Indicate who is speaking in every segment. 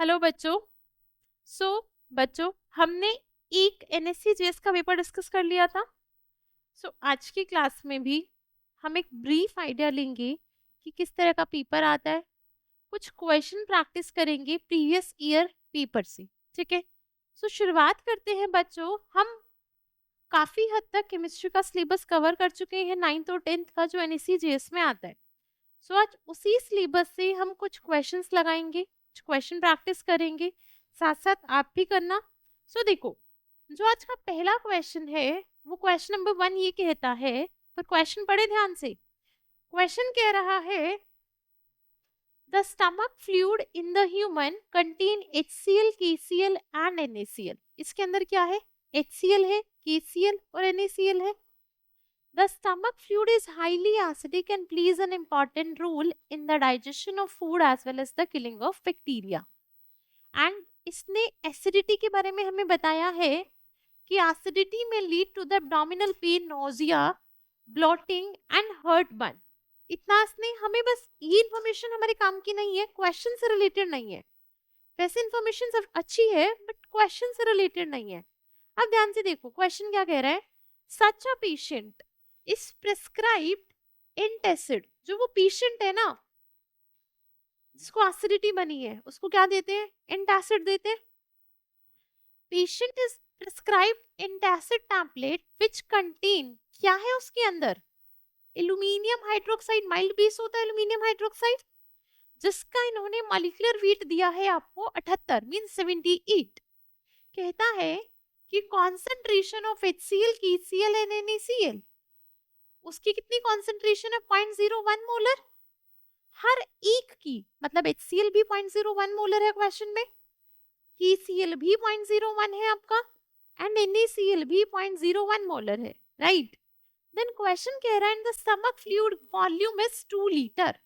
Speaker 1: Hello बच्चों। सो बच्चों, हमने एक NSCGS का पेपर डिस्कस कर लिया था। आज की क्लास में भी हम एक ब्रीफ आइडिया लेंगे कि किस तरह का पेपर आता है। कुछ क्वेश्चन प्रैक्टिस करेंगे प्रीवियस ईयर पेपर से। ठीक है। शुरुआत करते हैं बच्चों। हम काफी हद तक केमिस्ट्री का सिलेबस कवर कर चुके हैं, 9th और 10th का जो NSCGS में आता है। आज उसी सिलेबस से हम कुछ क्वेश्चंस लगाएंगे, कुछ क्वेश्चन प्रैक्टिस करेंगे, साथ साथ आप भी करना। देखो, जो आज का पहला क्वेश्चन है वो क्वेश्चन नंबर 1 ये कहता है, पर क्वेश्चन पढ़े ध्यान से। क्वेश्चन कह रहा है the stomach fluid in the human contain HCl, KCl and NaCl। इसके अंदर क्या है? HCl है, KCl और NaCl है। The stomach fluid is highly acidic and plays an important role in the digestion of food as well as the killing of bacteria. And इसने acidity के बारे में हमें बताया है कि एसिडिटी में lead to the abdominal pain, nausea, bloating and heartburn. इतना इसने हमें, बस ये इन्फॉर्मेशन हमारे काम की नहीं है, क्वेश्चन से रिलेटेड नहीं है। वैसे इन्फॉर्मेशन सब अच्छी है बट क्वेश्चन से रिलेटेड नहीं है। अब ध्यान से देखो, क्वेश्चन क्या कह रहा है। Such a patient is prescribed antacid. जो वो पेशेंट है ना जिसको एसिडिटी बनी है, उसको क्या देते हैं? एंटासिड देते हैं। Patient is prescribed antacid tablet which contain, क्या है उसके अंदर? एल्यूमिनियम हाइड्रोक्साइड, माइल्ड बेस होता है एल्यूमिनियम हाइड्रोक्साइड, जिसका इन्होंने मॉलिक्यूलर वेट दिया है आपको 78 मीन 78। कहता है कि concentration of HCl, KCl and NaCl, उसकी कितनी कॉन्सेंट्रेशन है? 0.01 मोलर हर एक की। मतलब HCl भी 0.01 मोलर है क्वेश्चन में, KCl भी 0.01 है आपका, एंड NaCl भी 0.01 मोलर है, राइट। देन क्वेश्चन कह रहा है in the stomach fluid volume is 2 litre.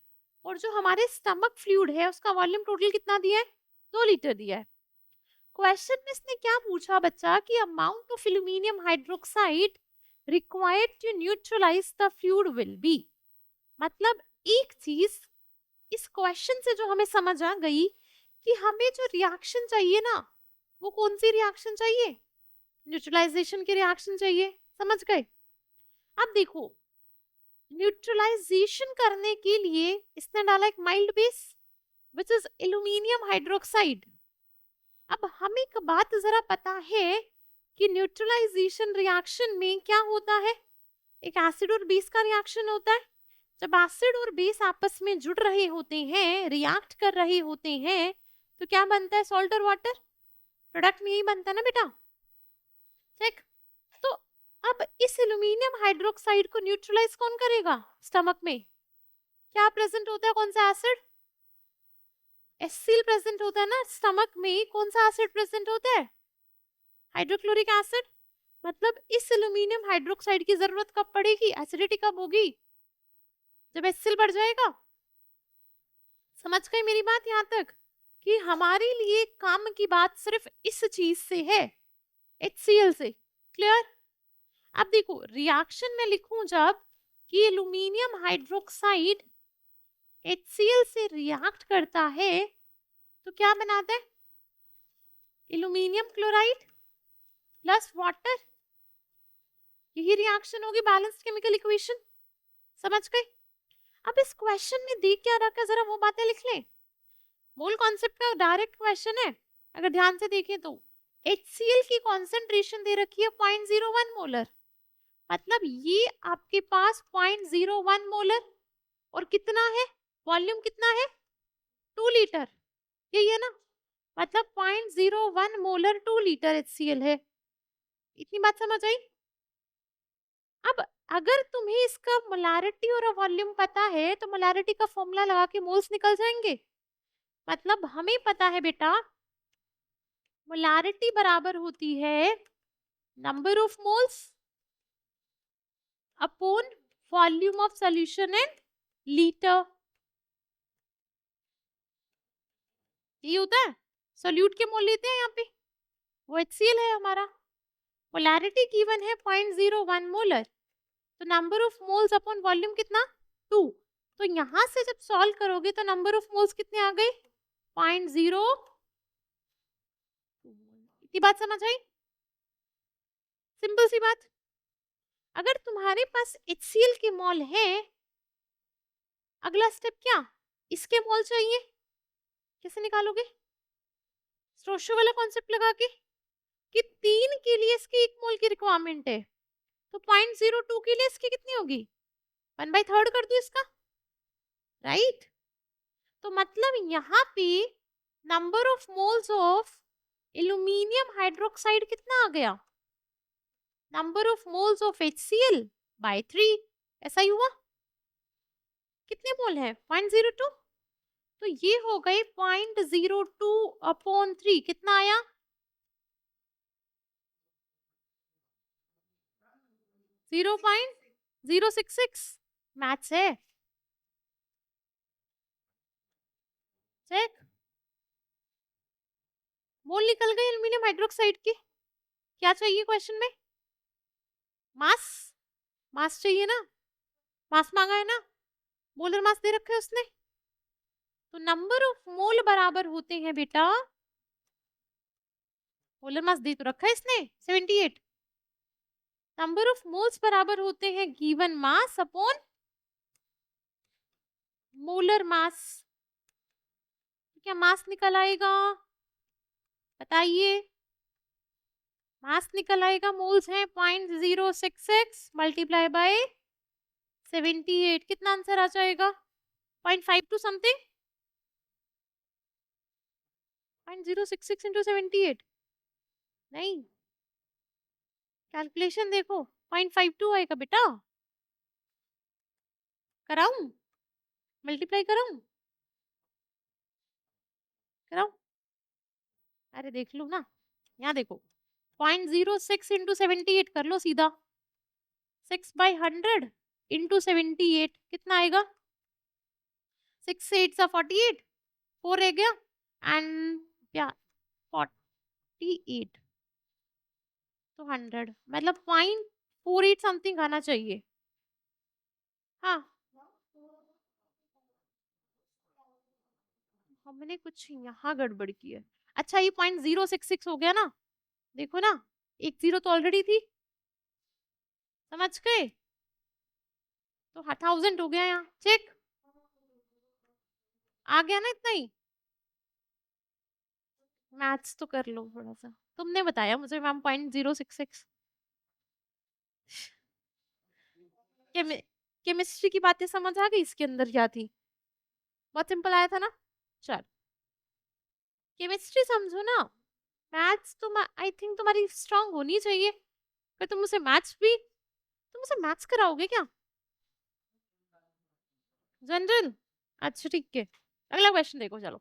Speaker 1: और जो हमारे स्टमक फ्लूइड है उसका वॉल्यूम टोटल कितना दिया है? 2 लीटर दिया है। क्वेश्चन में इसने क्या पूछा बच्चा कि amount of aluminium hydroxide required to neutralise the fluid will be. मतलब एक चीज इस क्वेश्चन से जो हमें समझ आ गई कि हमें जो रिएक्शन चाहिए ना, वो कौन सी रिएक्शन चाहिए? न्यूट्रलाइजेशन की रिएक्शन चाहिए। समझ गए? अब देखो, न्यूट्रलाइजेशन करने के लिए इसने डाला एक mild base which is aluminium hydroxide. अब हमें एक बात जरा पता है कि न्यूट्रलाइजेशन रिएक्शन में क्या होता है? एक एसिड और बेस का रिएक्शन होता है। जब एसिड और बेस आपस में जुड़ रहे होते हैं, रिएक्ट कर रहे होते हैं, तो क्या बनता है? सॉल्ट और वाटर। प्रोडक्ट में यही बनता है ना बेटा, ठीक। तो अब इस एल्यूमिनियम हाइड्रोक्साइड को न्यूट्रलाइज कौन करेगा? स्टमक में क्या प्रेजेंट होता है? कौन सा एसिड? HCl प्रेजेंट होता है ना स्टमक में। कौन सा एसिड प्रेजेंट होता है? Hydrochloric acid. मतलब इस एल्यूमिनियम हाइड्रोक्साइड की जरूरत कब पड़ेगी? एसिडिटी कब होगी? जब HCl बढ़ जाएगा। समझ गई मेरी बात यहाँ तक कि हमारे लिए काम की बात सिर्फ इस चीज से है, HCl से। क्लियर? अब देखो, रिएक्शन में लिखूं जब कि एल्यूमिनियम हाइड्रोक्साइड HCl से रिएक्ट करता है तो क्या बनाता है? Aluminium chloride plus water. यही रिएक्शन होगी, बैलेंस्ड केमिकल इक्वेशन। समझ गए? अब इस क्वेश्चन में दी क्या रखा, जरा वो बातें लिख लें। मूल कॉन्सेप्ट का डायरेक्ट क्वेश्चन है। अगर ध्यान से देखें तो HCl की कॉन्सेंट्रेशन दे रखी है 0.01 मोलर। मतलब ये आपके पास 0.01 मोलर और कितना है? वॉल्यूम कितना है? 2 लीटर। यही है ना? मतलब 0.01 मोलर 2 लीटर HCl है। इतनी बात समझ आई? अब अगर तुम्हें इसका मोलारिटी और वॉल्यूम पता है तो मोलारिटी का फॉर्मूला लगा के मोल्स निकल जाएंगे। मतलब हमें पता है बेटा, मोलारिटी बराबर होती है number of moles upon volume of solution in litre. ये होता है। सोल्यूट के मोल लेते हैं यहाँ पे, वो HCl है हमारा। मोलारिटी गिवन है 0.01 मोलर, तो number of moles upon volume कितना? 2। तो यहाँ से जब सॉल्व करोगे तो नंबर ऑफ मोल्स कितने आ गए? 0.02। इतनी बात समझ आई? सिंपल सी बात। अगर तुम्हारे पास HCl के मोल है, अगला स्टेप क्या, इसके मोल चाहिए, कैसे निकालोगे? स्ट्रोशो वाला कॉन्सेप्ट लगा के कि 3 के लिए इसकी 1 मोल की रिक्वायरमेंट है, तो 0.02 के लिए इसकी कितनी होगी, 1/3 कर दो इसका, राइट? तो मतलब यहाँ पे number of moles of aluminium hydroxide कितना आ गया, number of moles of HCl by 3। ऐसा ही हुआ। कितने मोल है, 0.02, तो ये हो गए 0.02/3। कितना आया, 0.066। मैथ्स है, चेक। मोल निकल गए एल्यूमिनियम हाइड्रोक्साइड के। क्या चाहिए क्वेश्चन में, मास, मास चाहिए ना, मास मांगा है ना, मोलर मास दे रखा है उसने, तो नंबर ऑफ मोल बराबर होते हैं बेटा, मोलर मास दे तो रखा है इसने 78, नंबर ऑफ मोल्स बराबर होते हैं given mass upon molar mass. क्या मास निकल आएगा, बताइए? मास निकल आएगा, मोल्स हैं 0.066 मल्टीप्लाई बाय 78, कितना आंसर आ जाएगा, 0.52 समथिंग, 0.066 इंटू 78, नहीं, कैलकुलेशन देखो, 0.52 आएगा बेटा, कराऊं, मल्टीप्लाई कराऊं, कराऊं, अरे देख लो ना, यहाँ देखो 0.06 इंटू 78 कर लो सीधा, 6/100 इंटू 78 कितना आएगा, 6 8 सा 48, 4 रह गया एंड क्या 48, तो 100 मतलब 0.48 समथिंग आना चाहिए। हाँ, हमने कुछ यहाँ गड़बड़ की है। अच्छा, ये 0.066 हो गया ना, देखो ना, एक जीरो तो ऑलरेडी थी, समझ गए, तो 1000 हो गया यहाँ, चेक, आ गया ना इतना ही। मैथ्स तो कर लो थोड़ा सा, तुमने बताया मुझे मैम 0.066। केमिस्ट्री की बातें समझ आ गई, इसके अंदर क्या थी, बहुत सिंपल आया था ना। चल, केमिस्ट्री समझो ना, मैथ्स तो आई थिंक तुम्हारी स्ट्रांग होनी चाहिए, फिर तुम मुझसे मैथ्स कराओगे क्या, जनरल? अच्छा ठीक है, अगला क्वेश्चन देखो, चलो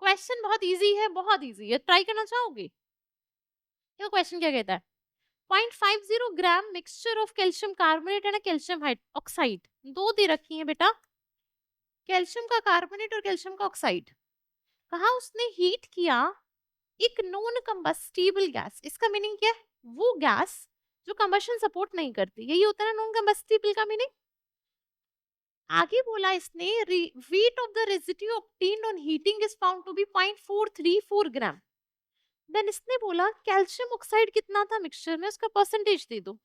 Speaker 1: क्वेश्चन बहुत इजी है, बहुत इजी है, ट्राई करना चाहोगे? देखो क्वेश्चन क्या कहता है, 0.50 gram mixture of calcium carbonate and calcium oxide, दो दे रखी है बेटा, कैल्शियम का कार्बोनेट और कैल्शियम का ऑक्साइड, कहा उसने हीट किया एक नॉन कंबस्टिबल गैस। इसका मीनिंग क्या है, वो गैस जो कंबशन सपोर्ट नहीं करती, यही होता है ना नॉन कंबस्टिबल का मीनिंग। आगे बोला इसने, weight of the residue obtained on heating is found to be 0.434 gram. Then इसने बोला कैल्शियम ऑक्साइड कितना था मिक्सचर में, उसका परसेंटेज दे दो,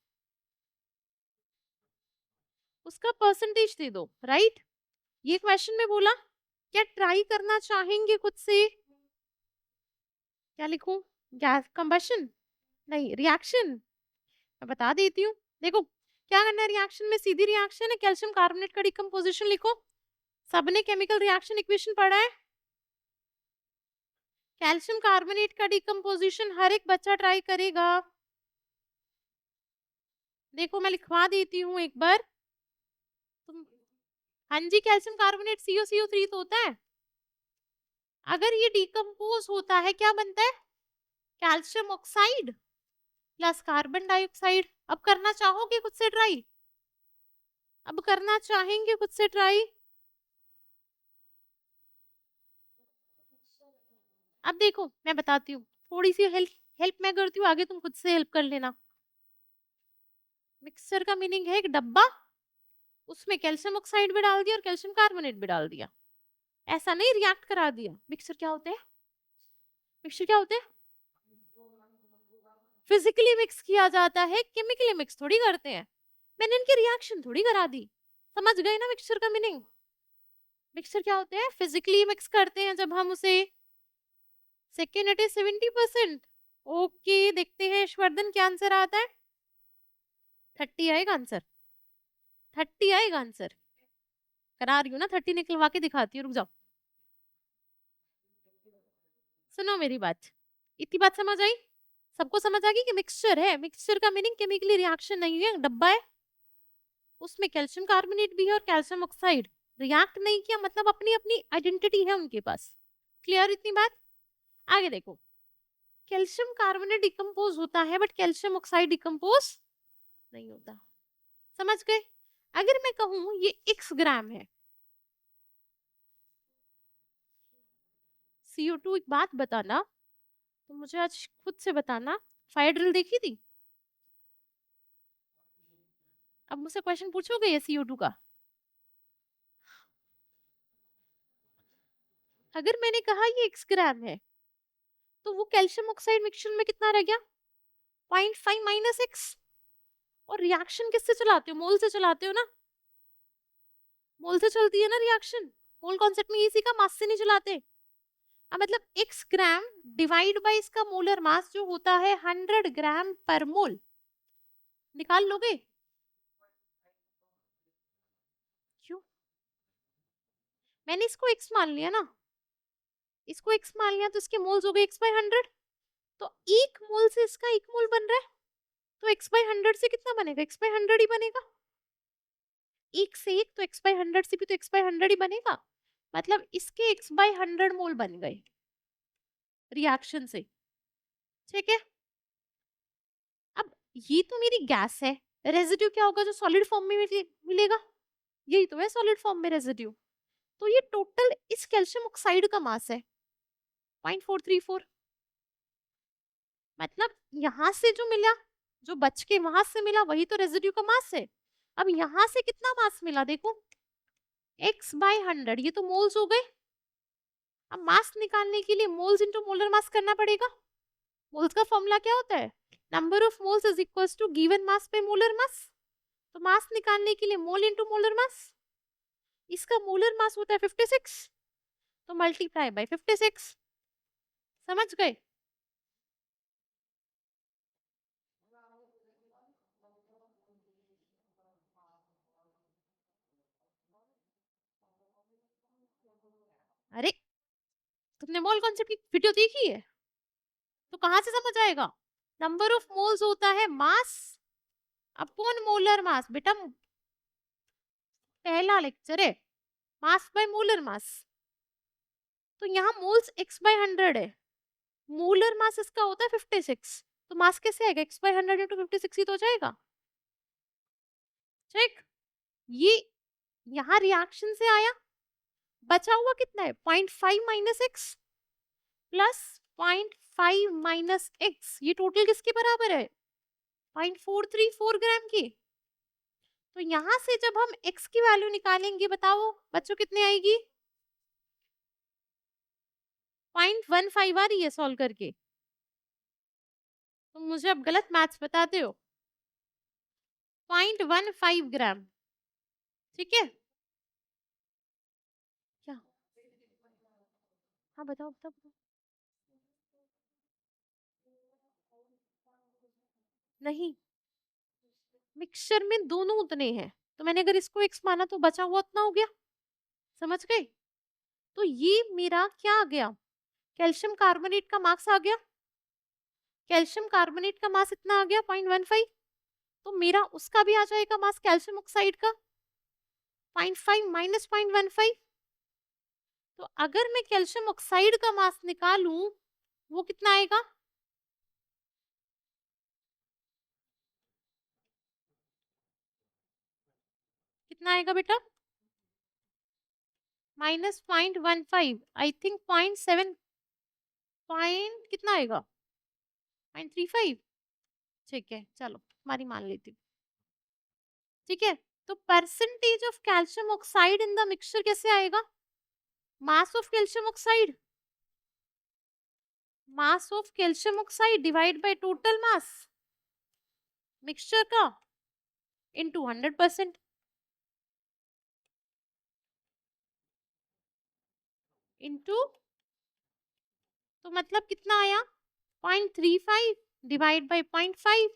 Speaker 1: उसका परसेंटेज दे दो, राइट? ये क्वेश्चन में बोला, क्या ट्राई करना चाहेंगे खुद से, क्या लिखूं, गैस कंबशन, नहीं रिएक्शन, मैं बता देती हूँ। देखो क्या करना है, रिएक्शन में सीधी रिएक्शन है, कैल्शियम कार्बोनेट का डिकम्पोजिशन लिखो, सबने केमिकल रिएक्शन इक्वेशन पढ़ा है, कैल्शियम कार्बोनेट का डिकम्पोजिशन हर एक बच्चा ट्राई करेगा। देखो मैं लिखवा देती हूँ एक बार, तुम, हाँ जी, कैल्शियम कार्बोनेट CuCO3 तो होता है, अगर ये डिकम्पोज होता है क्या बनता है, calcium oxide plus carbon dioxide. अब करना चाहोगे खुद से ट्राई, अब करना चाहेंगे खुद से ट्राई, अब देखो मैं बताती हूँ, थोड़ी सी हेल्प मैं करती हूँ, आगे तुम खुद से हेल्प कर लेना। मिक्सचर का मीनिंग है एक डब्बा, उसमें कैल्शियम ऑक्साइड भी डाल दिया और कैल्शियम कार्बोनेट भी डाल दिया, ऐसा नहीं रिएक्ट करा दिया। मिक्सचर क्या होते हैं, मिक्सचर क्या होते हैं, फिजिकली मिक्स किया जाता है, केमिकली मिक्स थोड़ी करते हैं। मैंने इनकी रिएक्शन थोड़ी करा दी। समझ गए ना मिक्सचर का मीनिंग? मिक्सचर क्या होते हैं? फिजिकली मिक्स करते हैं जब हम उसे। Second it is 70%। ओके, देखते हैं यशवर्धन क्या आंसर आता है। 30 आएगा आंसर, 30 आएगा आंसर। करा रही हूँ ना, 30 निकलवा के दिखाती हूँ, रुक जाओ। सुनो मेरी बात, इतनी बात समझ आई? सबको समझ आ गई कि मिक्सचर है, मिक्सचर का मीनिंग केमिकली रिएक्शन नहीं है, डब्बा है, उसमें कैल्शियम कार्बोनेट भी है और कैल्शियम ऑक्साइड। रिएक्ट नहीं किया मतलब अपनी अपनी आइडेंटिटी है उनके पास। क्लियर इतनी बात? आगे देखो, कैल्शियम कार्बोनेट डिकम्पोज होता है बट कैल्शियम ऑक्साइड डिकम्पोज नहीं होता। समझ गए? अगर मैं कहूं ये x ग्राम है, CO2, एक बात बताना, तो मुझे आज खुद से बताना, फायर ड्रिल देखी थी? अब मुझसे क्वेश्चन पूछोगे ये CO2 का? अगर मैंने कहा ये x ग्राम है, तो वो कैल्शियम ऑक्साइड मिक्सचर में कितना रह गया? 0.5 माइनस x। और रिएक्शन किससे चलाते हो? मोल से चलाते हो ना, मोल से चलती है ना रिएक्शन। मोल कॉन्सेप्ट में इसी का मास से नहीं चलाते। अब मतलब x ग्राम डिवाइड बाय इसका मोलर मास जो होता है 100 ग्राम पर मोल, निकाल लोगे? क्यों? मैंने इसको x मान लिया ना, इसको x मान लिया तो इसके मोल्स हो गए x बाय 100। तो एक मोल से इसका एक मोल बन रहा है, तो x बाय 100 से कितना बनेगा? x बाय 100 ही बनेगा। एक से एक तो x बाय 100 से भी तो x बाय 100 ही बनेगा। मतलब इसके x बाय 100 मोल बन गए रिएक्शन से। ठीक है, अब ये तो मेरी गैस है, रेजिड्यू क्या होगा जो सॉलिड फॉर्म में मिलेगा? यही तो है सॉलिड फॉर्म में रेजिड्यू। तो ये टोटल इस कैल्शियम ऑक्साइड का मास है 0.434। मतलब यहां से जो मिला, जो बच के वहां से मिला, वही तो रेजिड्यू का मास है। अब यहां से कितना मास मिला देखो, x बाय 100, ये तो मोल्स हो गए। अब मास निकालने के लिए मोल्स इंटू मोलर मास करना पड़ेगा। मोल्स का फॉर्मूला क्या होता है? Number of moles is equal to given mass पे मोलर मास। तो मास निकालने के लिए मोल इंटू मोलर मास, इसका मोलर मास होता है 56, तो मल्टीप्लाई बाय 56। समझ गए? अरे, तुमने मोल कॉन्सेप्ट की वीडियो देखी है तो कहां से समझ आएगा? नंबर ऑफ मोल्स होता है मास अपॉन मोलर मास। बेटा पहला लेक्चर है, मास बाय मोलर मास। तो यहाँ मोल्स x बाय 100 है, मोलर मास इसका होता है 56, तो मास कैसे आएगा? x बाय 100 इंटू 56 ही तो हो जाएगा। ठीक, ये यहाँ रिएक्शन से आया, बचा हुआ कितना है? 0.5 minus x plus 0.5 minus x, ये टोटल किसके बराबर है? 0.434 ग्राम की। तो यहां से जब हम x की वैल्यू निकालेंगे, बताओ बच्चों कितने आएगी? 0.15 आ रही है सॉल्व करके। तुम मुझे अब गलत मैथ्स बताते हो। 0.15 ग्राम, ठीक है? क्या? हाँ बताओ बताओ बताओ। नहीं, मिक्सचर में दोनों उतने हैं, तो मैंने अगर इसको x माना तो बचा हुआ उतना हो गया। समझ गए? तो ये मेरा क्या आ गया? कैल्शियम कार्बोनेट का मास आ गया। कैल्शियम कार्बोनेट का मास इतना आ गया 0.15, तो मेरा उसका भी आ जाएगा मास कैल्शियम ऑक्साइड का 0.5 माइनस 0.15। तो अगर मैं कैल्शियम ऑक्साइड का मास निकालूं, वो कितना आएगा? कितना आएगा बेटा? माइनस 0.15, आई थिंक 0.7, पॉइंट कितना आएगा? 0.35। ठीक है, चलो तुम्हारी मान लेती हूँ। ठीक है, तो percentage of calcium oxide in the mixture कैसे आएगा? Mass of calcium oxide mass of calcium oxide divide by total mass mixture का इनटू 100% इनटू, तो मतलब कितना आया 0.35 डिवाइड बाय 0.5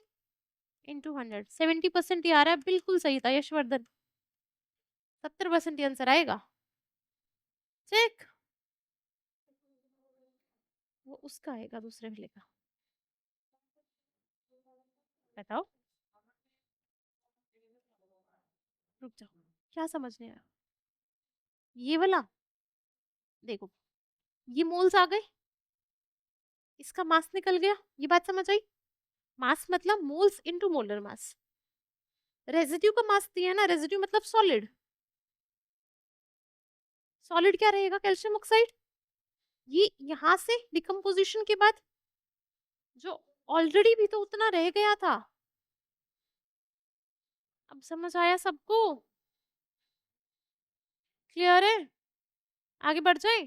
Speaker 1: इंटू 100। 70% ही आ रहा है, बिल्कुल सही था यशवर्धन। 70% ही आंसर आएगा। चेक, वो उसका आएगा, दूसरे वाले का। बताओ, रुक जाओ, क्या समझ नहीं आया? ये वाला देखो, ये मोल्स आ गए, इसका मास निकल गया, ये बात समझ आई? मास मतलब moles into molar mass. Residue का मास दिया ना, रेजिड्यू मतलब सॉलिड। सॉलिड क्या रहेगा? Calcium oxide. ये यहां से डिकम्पोजिशन के बाद जो ऑलरेडी भी तो उतना रह गया था। अब समझ आया सबको? क्लियर है? आगे बढ़ जाए।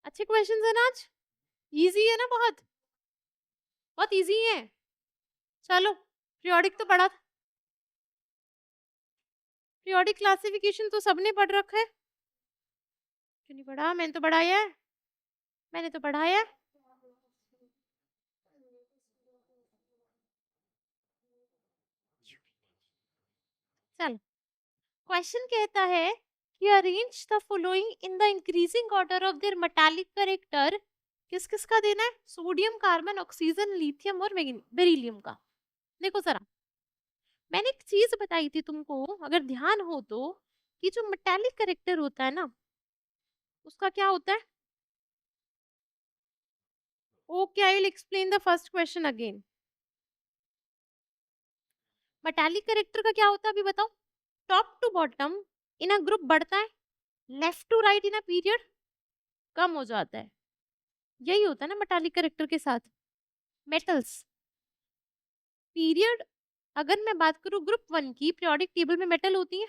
Speaker 1: अच्छे क्वेश्चंस है ना आज? इजी है ना? बहुत बहुत इजी है। चलो, पीरियोडिक तो पढ़ा था, पीरियोडिक क्लासिफिकेशन तो सबने पढ़ रखा है। क्यों नहीं पढ़ा? मैंने तो पढ़ाया है, मैंने तो पढ़ाया है। चल, क्वेश्चन कहता है कि arrange the following in the increasing order of their metallic character. किस किस का देना है? सोडियम, कार्बन, ऑक्सीजन, लिथियम और बेरिलियम का। देखो जरा, मैंने एक चीज बताई थी तुमको, अगर ध्यान हो तो, कि जो मेटालिक कैरेक्टर होता है ना, उसका क्या होता है? Okay, I will explain the first question again. Metallic character का क्या होता है अभी बताओ? Top to bottom in a group बढ़ता है, left to right in a period कम हो जाता है। यही होता है ना मेटालिक कैरेक्टर के साथ। मेटल्स पीरियड, अगर मैं बात करूं ग्रुप 1 की, पीरियोडिक टेबल में मेटल होती है,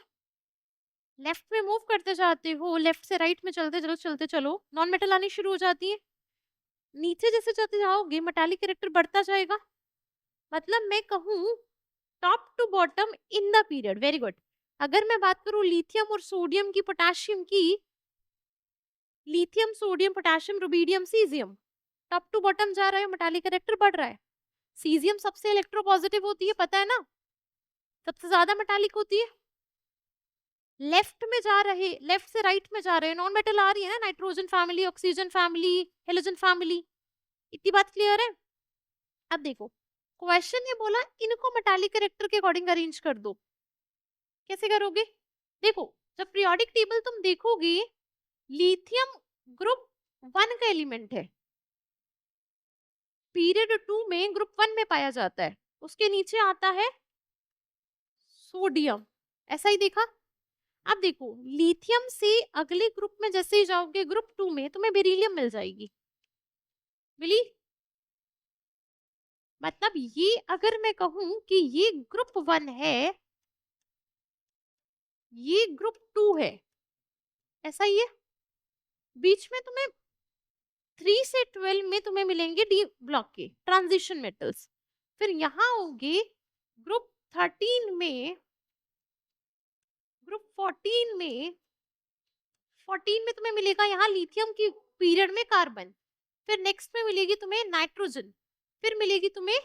Speaker 1: लेफ्ट में मूव करते जाते हो, लेफ्ट से राइट में चलते चलो नॉन मेटल आनी शुरू हो जाती है। नीचे जैसे चलते जाओगे मेटालिक कैरेक्टर बढ़ता जाएगा। मतलब मैं कहूं top to bottom in the period. Very good. अगर मैं बात करूं लिथियम और सोडियम की, पोटेशियम की, lithium, sodium, potassium, rubidium, caesium, top to bottom जा रहा है, मेटालिक कैरेक्टर बढ़ रहा है। सीजियम सबसे इलेक्ट्रोपॉजिटिव होती है, पता है ना, सबसे ज्यादा मेटालिक होती है। लेफ्ट में जा रहे, लेफ्ट से राइट में जा रहे, नॉन मेटल आ रही है ना, nitrogen family, oxygen family, halogen family. इतनी बात क्लियर है? अब देखो, क्वेश्चन ये बोला इनको मेटालिक कैरेक्टर के अकॉर्डिंग अरेंज कर दो। कैसे करोगे? देखो, जब पीरियोडिक टेबल तुम देखोगे, लिथियम ग्रुप 1 का एलिमेंट है, पीरियड 2 में ग्रुप 1 में पाया जाता है, उसके नीचे आता है सोडियम। ऐसा ही देखा? अब देखो, लिथियम से अगले ग्रुप में जैसे ही जाओगे, ग्रुप 2 में तुम्हें बेरिलियम मिल जाएगी। मिली? मतलब ये अगर मैं कहूं कि ये ग्रुप 1 है, ये ग्रुप 2 है, ऐसा ही है। बीच में तुम्हें 3 से 12 में तुम्हें मिलेंगे डी ब्लॉक के ट्रांजिशन मेटल्स। फिर यहां होगी ग्रुप 13 में, ग्रुप 14 में, 14 में तुम्हें मिलेगा यहाँ लिथियम की पीरियड में कार्बन। फिर नेक्स्ट में मिलेगी तुम्हें नाइट्रोजन, फिर मिलेगी तुम्हें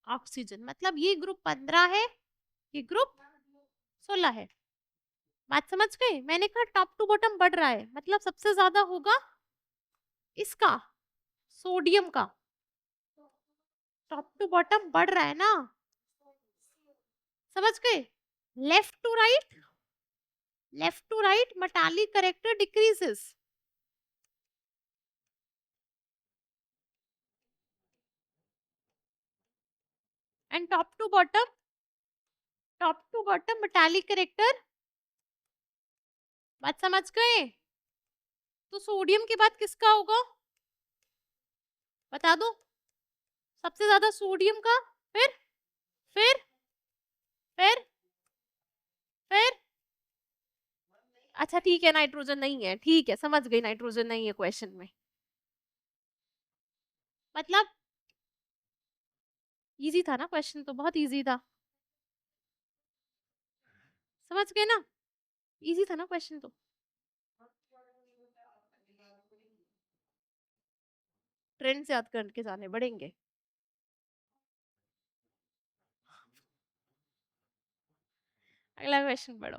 Speaker 1: ऑक्सीजन। मतलब ये ग्रुप 15 है, ये ग्रुप 16 है। बात समझ गए? मैंने कहा टॉप टू बॉटम बढ़ रहा है, मतलब सबसे ज्यादा होगा इसका, सोडियम का। टॉप टू बॉटम बढ़ रहा है ना, समझ गए? Left to right, left to right metallic character decreases. And top to bottom, top to bottom metallic character. बात समझ गए? तो सोडियम के बाद किसका होगा बता दो? सबसे ज्यादा सोडियम का, फिर फिर फिर फिर अच्छा ठीक है, नाइट्रोजन नहीं है, ठीक है समझ गई, नाइट्रोजन नहीं है क्वेश्चन में। मतलब इजी था ना क्वेश्चन, तो बहुत इजी था, समझ गए ना, इजी था ना क्वेश्चन तो। ट्रेंड्स याद करके जाने पड़ेंगे। अगला क्वेश्चन पढ़ो।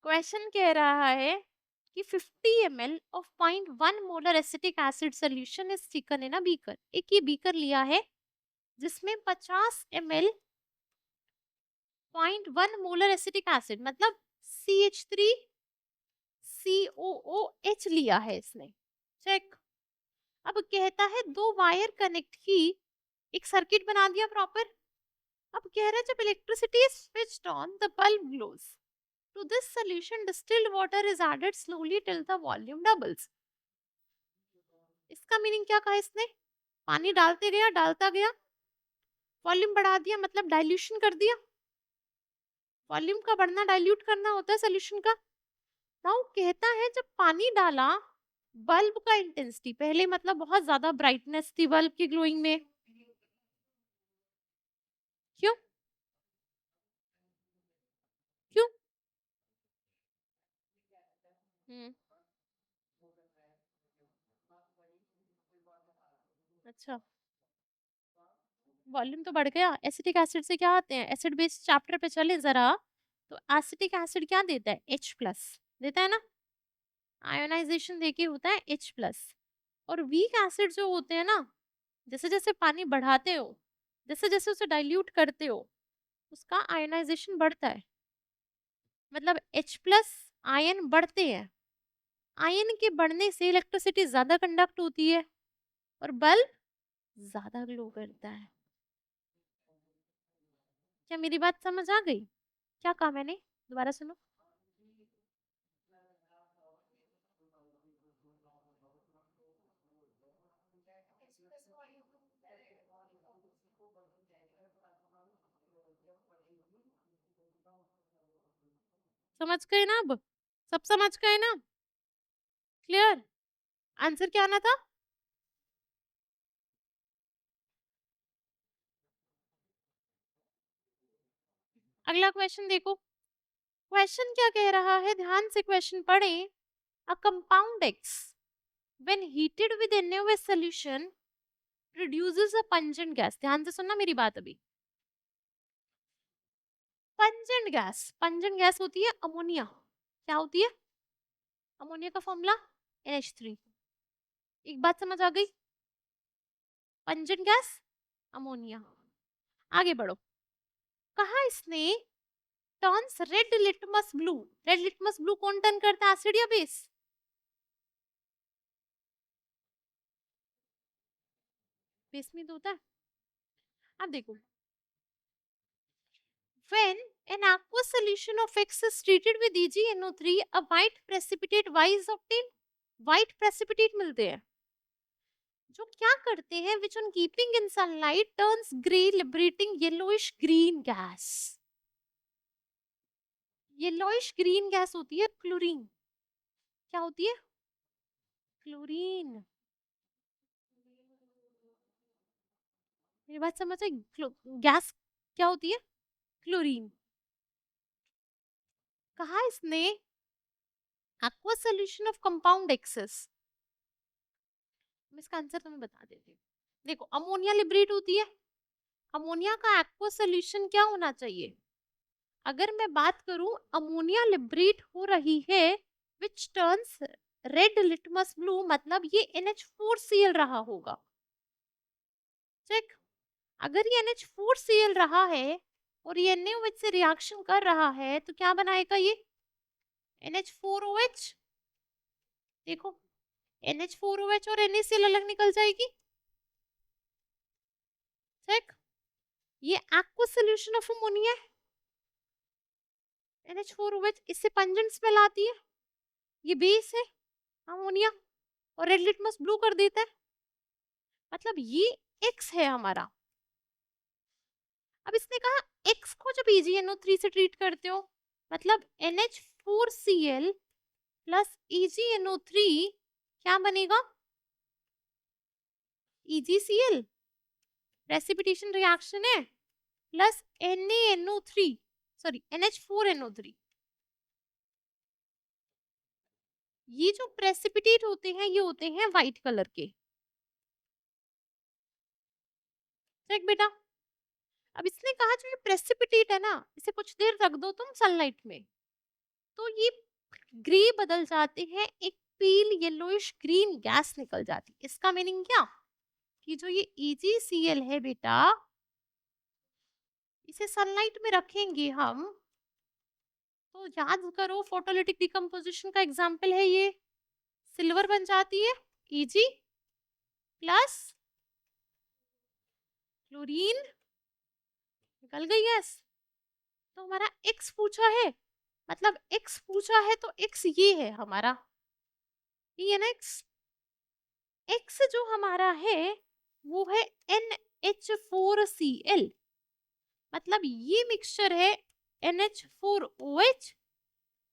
Speaker 1: क्वेश्चन कह रहा है कि 50 ml of 0.1 molar acetic acid solution is taken in a beaker. एक ये बीकर लिया है जिसमें 50 ml 0.1 मोलर एसिटिक एसिड मतलब CH3COOH लिया है इसने। चेक। अब कहता है दो वायर कनेक्ट की, एक सर्किट बना दिया प्रॉपर। अब कह रहा है जब electricity is switched on the bulb glows. To this solution, distilled water is added slowly till the volume doubles. इसका मीनिंग क्या कहा इसने? पानी डालते गया, डालता गया, वॉल्यूम बढ़ा दिया, मतलब डाइल्यूशन कर दिया। वॉल्यूम का बढ़ना डाइल्यूट करना होता है सोल्यूशन का। नाउ कहता है जब पानी डाला, बल्ब का इंटेंसिटी पहले मतलब बहुत ज्यादा ब्राइटनेस थी बल्ब की ग्लोइंग में। क्यों? क्यों? हम्म, अच्छा, वॉल्यूम तो बढ़ गया। एसिटिक एसिड से क्या आते हैं, एसिड बेस चैप्टर पे चले जरा, तो एसिटिक एसिड क्या देता है? H प्लस देता है ना, आयोनाइजेशन देके होता है H प्लस। और वीक एसिड जो होते हैं ना, जैसे जैसे पानी बढ़ाते हो, जैसे जैसे उसे डाइल्यूट करते हो, उसका आयोनाइजेशन बढ़ता है, मतलब H प्लस आयन बढ़ते हैं। आयन के बढ़ने से इलेक्ट्रिसिटी ज्यादा कंडक्ट होती है और बल्ब ज्यादा ग्लो करता है। क्या मेरी बात समझ आ गई? क्या कहा मैंने, दोबारा सुनो। समझ गए ना अब? सब समझ गए ना? क्लियर? आंसर क्या आना था? अगला क्वेश्चन देखो। क्वेश्चन क्या कह रहा है, ध्यान से क्वेश्चन पढ़ें। A compound X when heated with NaOH solution produces a pungent gas। ध्यान से सुनना मेरी बात अभी। पंजेंट गैस, पंजेंट गैस होती है अमोनिया। क्या होती है? अमोनिया का फॉर्मूला NH3। एक बात समझ आ गई? Pungent gas ammonia. आगे बढ़ो। कहा इसने turns red litmus blue. Red litmus blue कौन टर्न करता है, एसिड या बेस? बेस में तो होता है। अब देखो, when an aqueous solution of X is treated with EgNO3, a white precipitate Y is obtained। white precipitate मिलते हैं जो क्या करते हैं, which on keeping in sunlight turns grey liberating yellowish green gas। Yellowish green gas होती है chlorine. क्या होती है? क्लोरीन। मेरी बात समझ आई? गैस क्या होती है? क्लोरीन। कहा इसने aqua solution of compound X's। मैं इसका आंसर तुम्हें बता देती हूँ। देखो, अमोनिया लिबरेट होती है, अमोनिया का एक्वा सोल्यूशन क्या होना चाहिए? अगर मैं बात करूं, अमोनिया लिबरेट हो रही है which turns red litmus blue, मतलब ये NH4Cl रहा होगा। चेक। अगर ये NH4Cl रहा है और ये NaOH से रिएक्शन कर रहा है तो क्या बनाएगा ये? NH4OH। देखो, NH4OH और NaCl अलग निकल जाएगी। चेक। ये एक्वा सोल्यूशन ऑफ अमोनिया है, NH4OH इससे पंजेंट स्मेल आती है। ये बेस है अमोनिया और रेड लिटमस ब्लू कर देता है, मतलब ये X है हमारा। अब इसने कहा X को जब EgNO3 से ट्रीट करते हो, मतलब NH4Cl प्लस EgNO3 क्या बनेगा? EgCl प्रेसिपिटेशन रिएक्शन है प्लस NaNO3 सॉरी NH4NO3। ये जो प्रेसिपिटेट होते हैं ये होते हैं व्हाइट कलर के। ठीक बेटा। अब इसने कहा जो ये प्रेसिपिटेट है ना इसे कुछ देर रख दो तुम सनलाइट में तो ये ग्रे बदल जाते हैं, एक पील येलोइश ग्रीन गैस निकल जाती है। इसका मीनिंग क्या कि जो ये EgCl है बेटा इसे सनलाइट में रखेंगे हम तो याद करो फोटोलिटिक डिकम्पोजिशन का एग्जाम्पल है ये, सिल्वर बन जाती है Eg प्लस क्लोरीन, निकल गई गैस। तो हमारा X पूछा है, मतलब X पूछा है तो X ये है हमारा, ये है ना X। X जो हमारा है वो है NH4Cl, मतलब ये मिक्सचर है NH4OH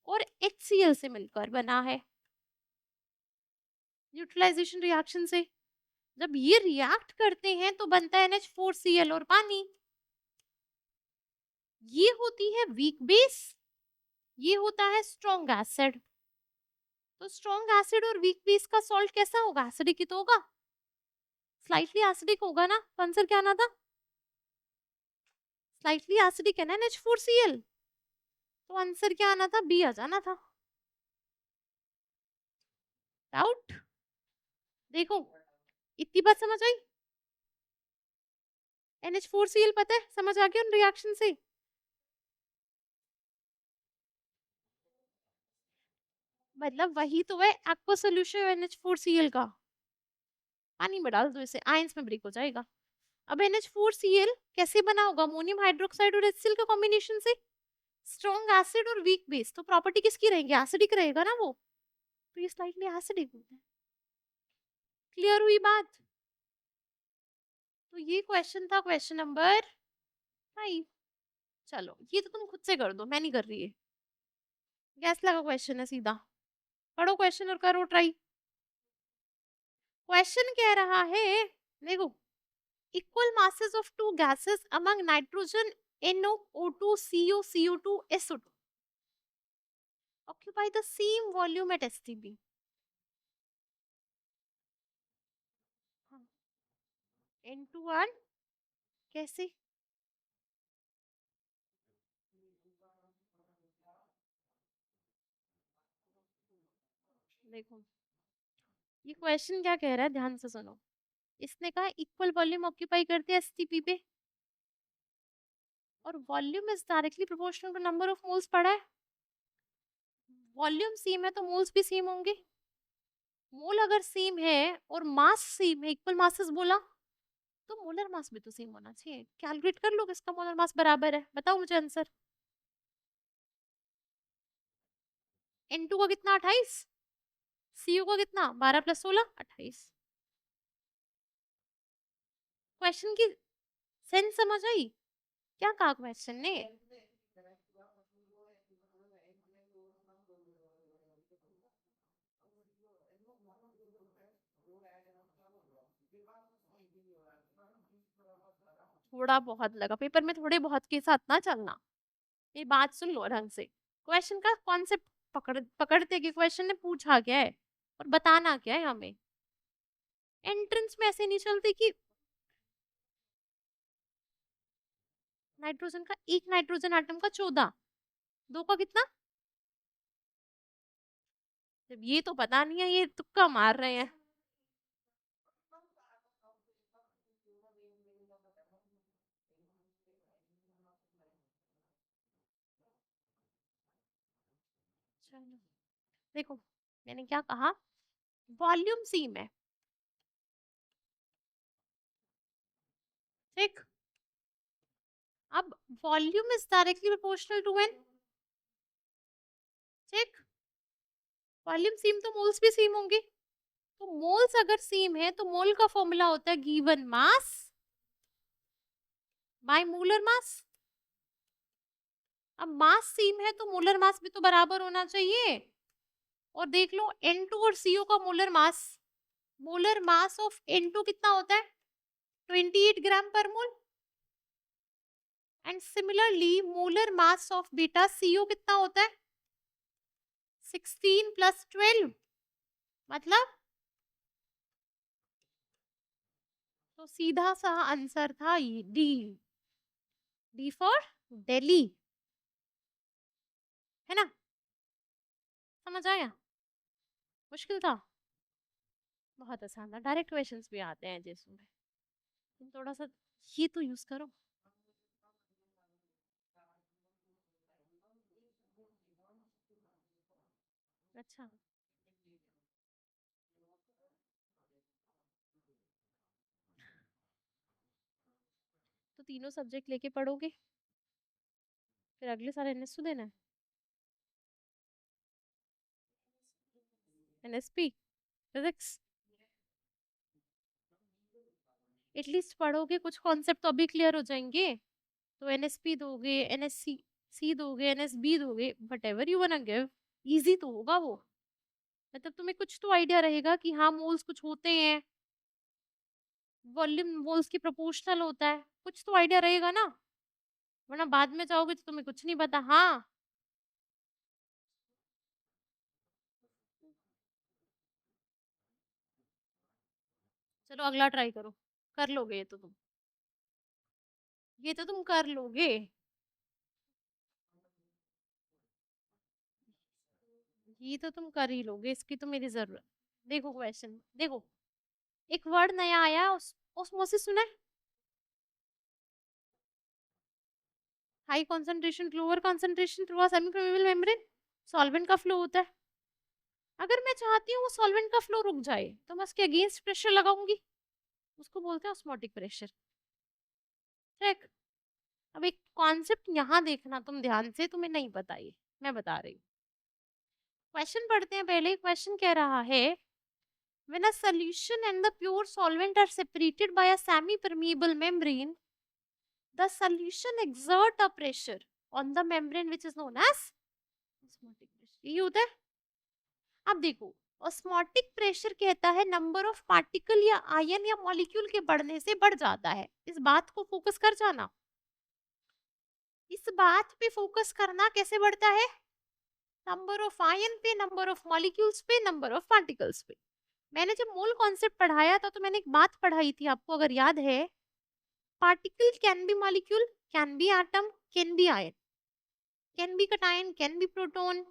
Speaker 1: और HCl से मिलकर बना है न्यूट्रलाइजेशन रिएक्शन से। जब ये रिएक्ट करते हैं तो बनता है NH4Cl और पानी। ये होती है वीक बेस, ये होता है स्ट्रॉन्ग एसिड। तो स्ट्रॉन्ग एसिड और वीक बेस का सॉल्ट कैसा होगा, एसिडिक ही तो होगा, स्लाइटली एसिडिक होगा ना। तो आंसर क्या आना था, स्लाइटली एसिडिक है ना NH4Cl, तो आंसर क्या आना था, बी आ जाना था। डाउट? देखो इतनी बात समझ आई, NH4Cl पता है, समझ आ गया उन रिएक्शन से। मतलब वही तो है एक्वा सॉल्यूशन NH4Cl का, पानी में डाल दो इसे, आयंस में ब्रेक हो जाएगा। अब NH4Cl कैसे बना होगा, अमोनियम हाइड्रोक्साइड और HCl का कॉम्बिनेशन से, स्ट्रॉन्ग एसिड और वीक बेस। तो प्रॉपर्टी किसकी रहेगी, एसिडिक रहेगा ना वो, तो ये स्लाइटली एसिडिक होता है। क्लियर हुई बात? तो ये क्वेश्चन था क्वेश्चन नंबर 5। चलो ये तो तुम खुद से कर दो, मैं नहीं कर रही है, गैस लगा क्वेश्चन है सीधा, पढ़ो क्वेश्चन और करो ट्राई। क्वेश्चन कह रहा है देखो, equal masses of two gases among nitrogen NO, O2, CO, CO2, SO2 occupy the same volume at STB। N2 कैसे, देखो ये क्वेश्चन क्या कह रहा है, ध्यान से सुनो। इसने कहा इक्वल वॉल्यूम ऑक्यूपाई करते हैं एसटीपी पे, और volume is directly proportional to number of moles पढ़ा है। वॉल्यूम सेम है तो मोल्स भी सेम होंगे, मोल अगर सेम है और मास सेम है, इक्वल मासेस बोला तो मोलर मास भी तो सेम होना चाहिए। कैलकुलेट कर लो किसका मोलर मास बराबर है, बताओ मुझे आंसर। N2 का कितना 28, CO का कितना 12 + 16 28। क्वेश्चन की सेंस समझ आई, क्या कहा क्वेश्चन ने, थोड़ा बहुत लगा पेपर में, थोड़े बहुत के साथ ना चलना, ये बात सुन लो ढंग से। क्वेश्चन का कॉन्सेप्ट पकड़ते कि क्वेश्चन ने पूछा क्या है और बताना क्या है हमें। एंट्रेंस में ऐसे नहीं चलती कि नाइट्रोजन का एक नाइट्रोजन आटम का 14, दो का कितना, जब ये तो पता नहीं है, ये तुक्का मार रहे हैं। चलो देखो मैंने क्या कहा, वॉल्यूम सेम है, ठीक। अब volume is directly proportional to N, ठीक। वॉल्यूम सेम तो मोल्स भी सेम होंगे, तो मोल्स अगर सेम है तो मोल का फॉर्मूला होता है given mass by molar mass. अब मास सेम है तो मोलर मास भी तो बराबर होना चाहिए। और देख लो N2 और CO का molar mass molar mass of N2 कितना होता है? 28 gram per mole. And similarly molar mass of बीटा CO कितना होता है? 16 + 12, मतलब तो सीधा सा आंसर था डी। डी फॉर दिल्ली, है ना? समझ आया? मुश्किल था? बहुत आसान था। डायरेक्ट क्वेश्चंस भी आते हैं जैसू में, तुम थोड़ा सा ये तो यूज करो। अच्छा, तो तीनों सब्जेक्ट लेके पढ़ोगे, फिर अगले साल एनएसयू देना है? एनएसपी फिजिक्स एटलीस्ट पढ़ोगे, कुछ कॉन्सेप्ट तो अभी क्लियर हो जाएंगे। तो एनएसपी दोगे, एनएससी सी दोगे, एनएसबी दोगे, what ever you वांना give, easy तो होगा वो। मतलब तुम्हें कुछ तो आइडिया रहेगा कि हाँ मोल्स कुछ होते हैं, वॉल्यूम मोल्स की प्रोपोर्शनल होता है, कुछ तो आइडिया रहेगा ना। वरना बाद में जाओगे तो तुम्हें कुछ नहीं पता। हाँ, चलो अगला ट्राई करो, कर लोगे ये तो तुम, ये तो तुम कर लोगे। ये तो तुम कर ही लोगे, इसकी तो मेरी जरूरत। देखो क्वेश्चन देखो, एक वर्ड नया आया, ओस्मोसिस सुना है? High concentration lower concentration through a semi permeable membrane, solvent का फ्लो होता है। अगर मैं चाहती हूँ वो सॉल्वेंट का फ्लो रुक जाए तो मैं उसके अगेंस्ट प्रेशर लगाऊंगी, उसको बोलते हैं ऑस्मोटिक प्रेशर। ठीक। अब एक कॉन्सेप्ट यहाँ देखना तुम ध्यान से, तुम्हें नहीं पता ये, मैं बता रही हूँ। क्वेश्चन पढ़ते हैं पहले। क्वेश्चन कह रहा है when a solution and the pure solvent are separated by a semi permeable membrane, the solution exert a pressure on the membrane which is known as osmotic pressure। ये होता है। अब देखो, ऑस्मोटिक प्रेशर कहता है नंबर ऑफ पार्टिकल या ion या molecule के बढ़ने से बढ़ जाता है। इस बात को फोकस कर जाना, इस बात पे फोकस करना। कैसे बढ़ता है? नंबर ऑफ आयन पे, नंबर ऑफ मॉलिक्यूल्स पे, नंबर ऑफ पार्टिकल्स पे। मैंने जब मोल कॉन्सेप्ट पढ़ाया था तो मैंने एक बात पढ़ाई थी आपको अगर याद है, particle can be molecule, can be atom, can be ion, can be cation, can be proton,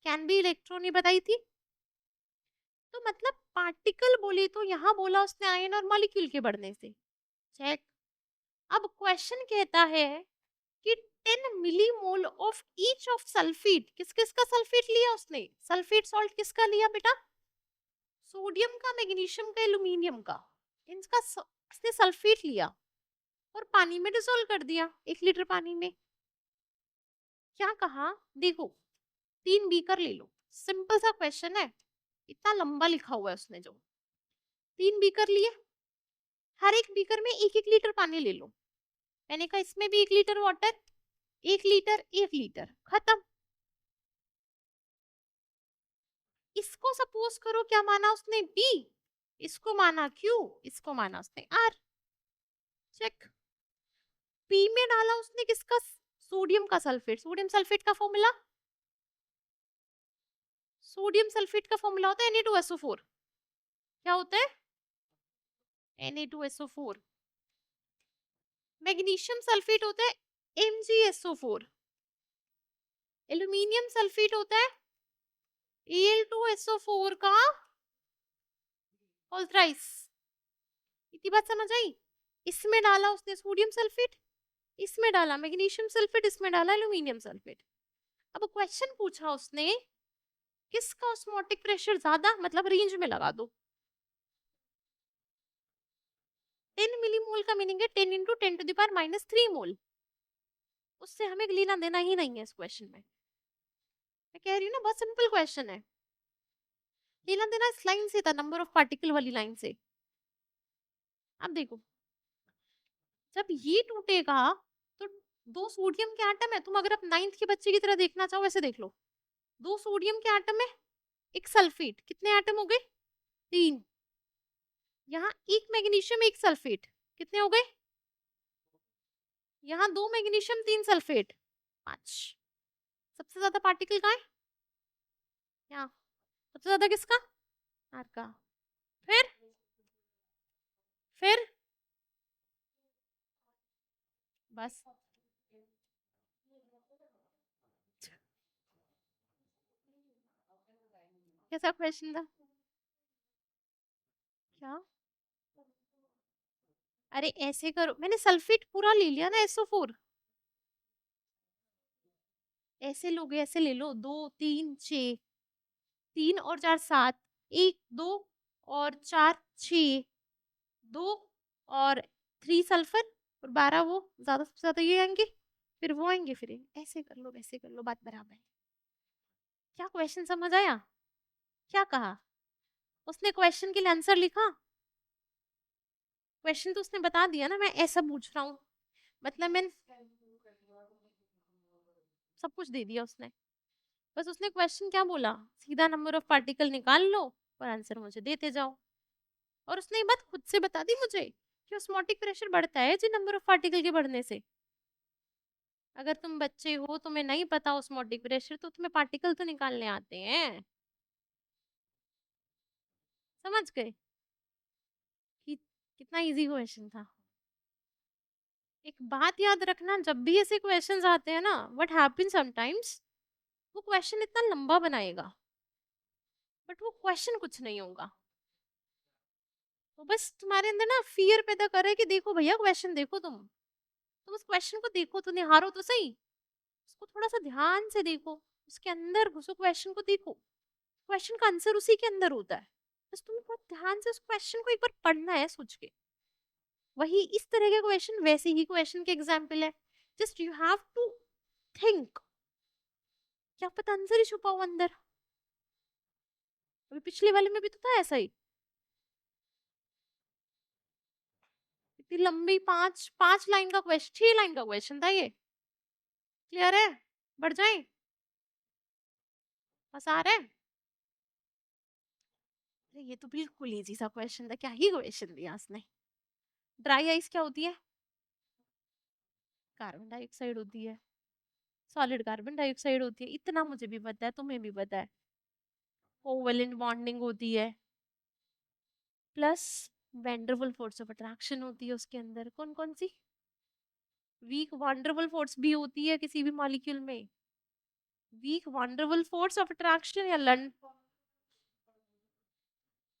Speaker 1: can be electron, ये बताई थी। तो मतलब पार्टिकल बोली तो यहाँ बोला उसने आयन और मॉलिक्यूल के बढ़ने से। चेक। अब क्वेश्चन कहता है कि 10 millimole of each of sulphate, किस किस का सल्फेट लिया उसने? सल्फेट सॉल्ट किसका लिया बेटा? सोडियम का, मैग्नीशियम का, एल्यूमिनियम का। इनका उसने सल्फेट लिया और पानी में डिसॉल्व कर दिया, 1 लीटर पानी में। क्या कहा? देखो 3 बीकर ले लो, सिंपल सा क्वेश्चन है, इतना लंबा लिखा हुआ है उसने जो। 3 बीकर लिए, हर एक बीकर में 1-1 लीटर पानी ले लो। मैंने कहा इसमें भी 1 लीटर वाटर, 1 लीटर 1 लीटर, खत्म। इसको सपोज करो क्या माना उसने? बी। इसको माना क्यू, इसको माना उसने आर। चेक। पी में डाला उसने किसका? सोडियम का सल्फेट। सोडियम सल्फेट का फॉर्मूला, सोडियम सल्फेट का फॉर्मूला होता है Na2SO4। क्या होता है? Na2SO4। मैग्नीशियम सल्फेट होता है MgSO4। एल्यूमिनियम सल्फेट होता है Al2SO4 का होल थ्राइस। इतनी बात समझ आई? इसमें डाला उसने सोडियम सल्फेट, इसमें डाला मैग्नीशियम सल्फेट, इसमें डाला एल्यूमिनियम सल्फेट। अब क्वेश्चन पूछा उसने किसका ऑस्मोटिक प्रेशर ज्यादा, मतलब रेंज में लगा दो। 10 मिलीमोल का मीनिंग है 10 × 10⁻³ मोल। उससे हमें लेना देना ही नहीं है इस क्वेश्चन में। मैं कह रही हूँ ना बहुत सिंपल क्वेश्चन है। लेना देना इस लाइन से था, नंबर ऑफ पार्टिकल वाली लाइन से। अब देखो जब ये टूटेगा तो 2 सोडियम के एटम है। तुम अगर अब 9th के बच्चे की तरह देखना चाहो वैसे देख लो, 2 सोडियम के एटम है, एक सल्फेट, कितने एटम हो गए? 3। यहाँ एक मैग्नीशियम एक सल्फेट, कितने हो गए? यहाँ 2 मैग्नीशियम 3 सल्फेट, 5। सबसे ज्यादा पार्टिकल कहाँ है? यहाँ। सबसे ज्यादा किसका? आर का। फिर बस कैसा क्वेश्चन था? क्या? अरे ऐसे करो, मैंने सल्फेट पूरा ले लिया ना, SO4। ऐसे लोगे, ऐसे ले लो, 2 3 6, 3 और 4 7, 1 2 और 4 6, 2 और 3 सल्फर और 12 वो, ज्यादा से ज्यादा ये आएंगे, फिर वो आएंगे, फिर ऐसे कर लो, वैसे कर लो, बात बराबर है। क्या क्वेश्चन समझ आया? क्या कहा उसने? क्वेश्चन के लिए आंसर लिखा? क्वेश्चन तो उसने बता दिया ना, मैं ऐसा पूछ रहा हूँ, मतलब मैं सब कुछ दे दिया उसने। बस उसने क्वेश्चन क्या बोला, सीधा नंबर ऑफ पार्टिकल निकाल लो और आंसर मुझे देते जाओ। और उसने ये बात खुद से बता दी मुझे कि ऑस्मोटिक प्रेशर बढ़ता है जी नंबर ऑफ पार्टिकल के बढ़ने से। अगर तुम बच्चे हो, तुम्हें नहीं पता ऑस्मोटिक प्रेशर, तो तुम्हें पार्टिकल तो निकालने आते हैं। समझ गए कि कितना इजी क्वेश्चन था? एक बात याद रखना, जब भी ऐसे क्वेश्चंस आते हैं ना, व्हाट हैपेंस समटाइम्स, वो क्वेश्चन इतना लंबा बनाएगा बट वो क्वेश्चन कुछ नहीं होगा। तो बस तुम्हारे अंदर ना फियर पैदा करे कि देखो भैया क्वेश्चन देखो, तुम उस क्वेश्चन को देखो, तो निहारो तो सही, उसको थोड़ा सा ध्यान से देखो, उसके अंदर घुसो, क्वेश्चन को देखो, क्वेश्चन का आंसर उसी के अंदर होता है। बस तुम्हें बहुत ध्यान से उस क्वेश्चन को एक बार पढ़ना है सोच के। वही इस तरह के क्वेश्चन वैसे ही क्वेश्चन के एग्जाम्पल है। Just you have to think, क्या पता आंसर ही छुपा हो अंदर। अभी पिछले वाले में भी तो था ऐसा ही, इतनी लंबी 5 लाइन का क्वेश्चन, 6 लाइन का क्वेश्चन था ये। क्लियर है? बढ़ जाए? बस आ रहा है? अरे ये तो बिल्कुल इजी सा क्वेश्चन था, क्या ही क्वेश्चन दिया उसने। ड्राई आइस क्या होती है? कार्बन डाइऑक्साइड होती है। सॉलिड कार्बन डाइऑक्साइड होती है, इतना मुझे भी पता है, तुम्हें भी पता है। कोवेलेंट बॉन्डिंग होती है, प्लस वैंडरवुल फोर्स ऑफ अट्रैक्शन होती है उसके अंदर। कौन कौन सी? वीक वंडरवुल फोर्स भी होती है किसी भी मॉलिक्यूल में। वीक वंडरवुल फोर्स ऑफ अट्रैक्शन या लन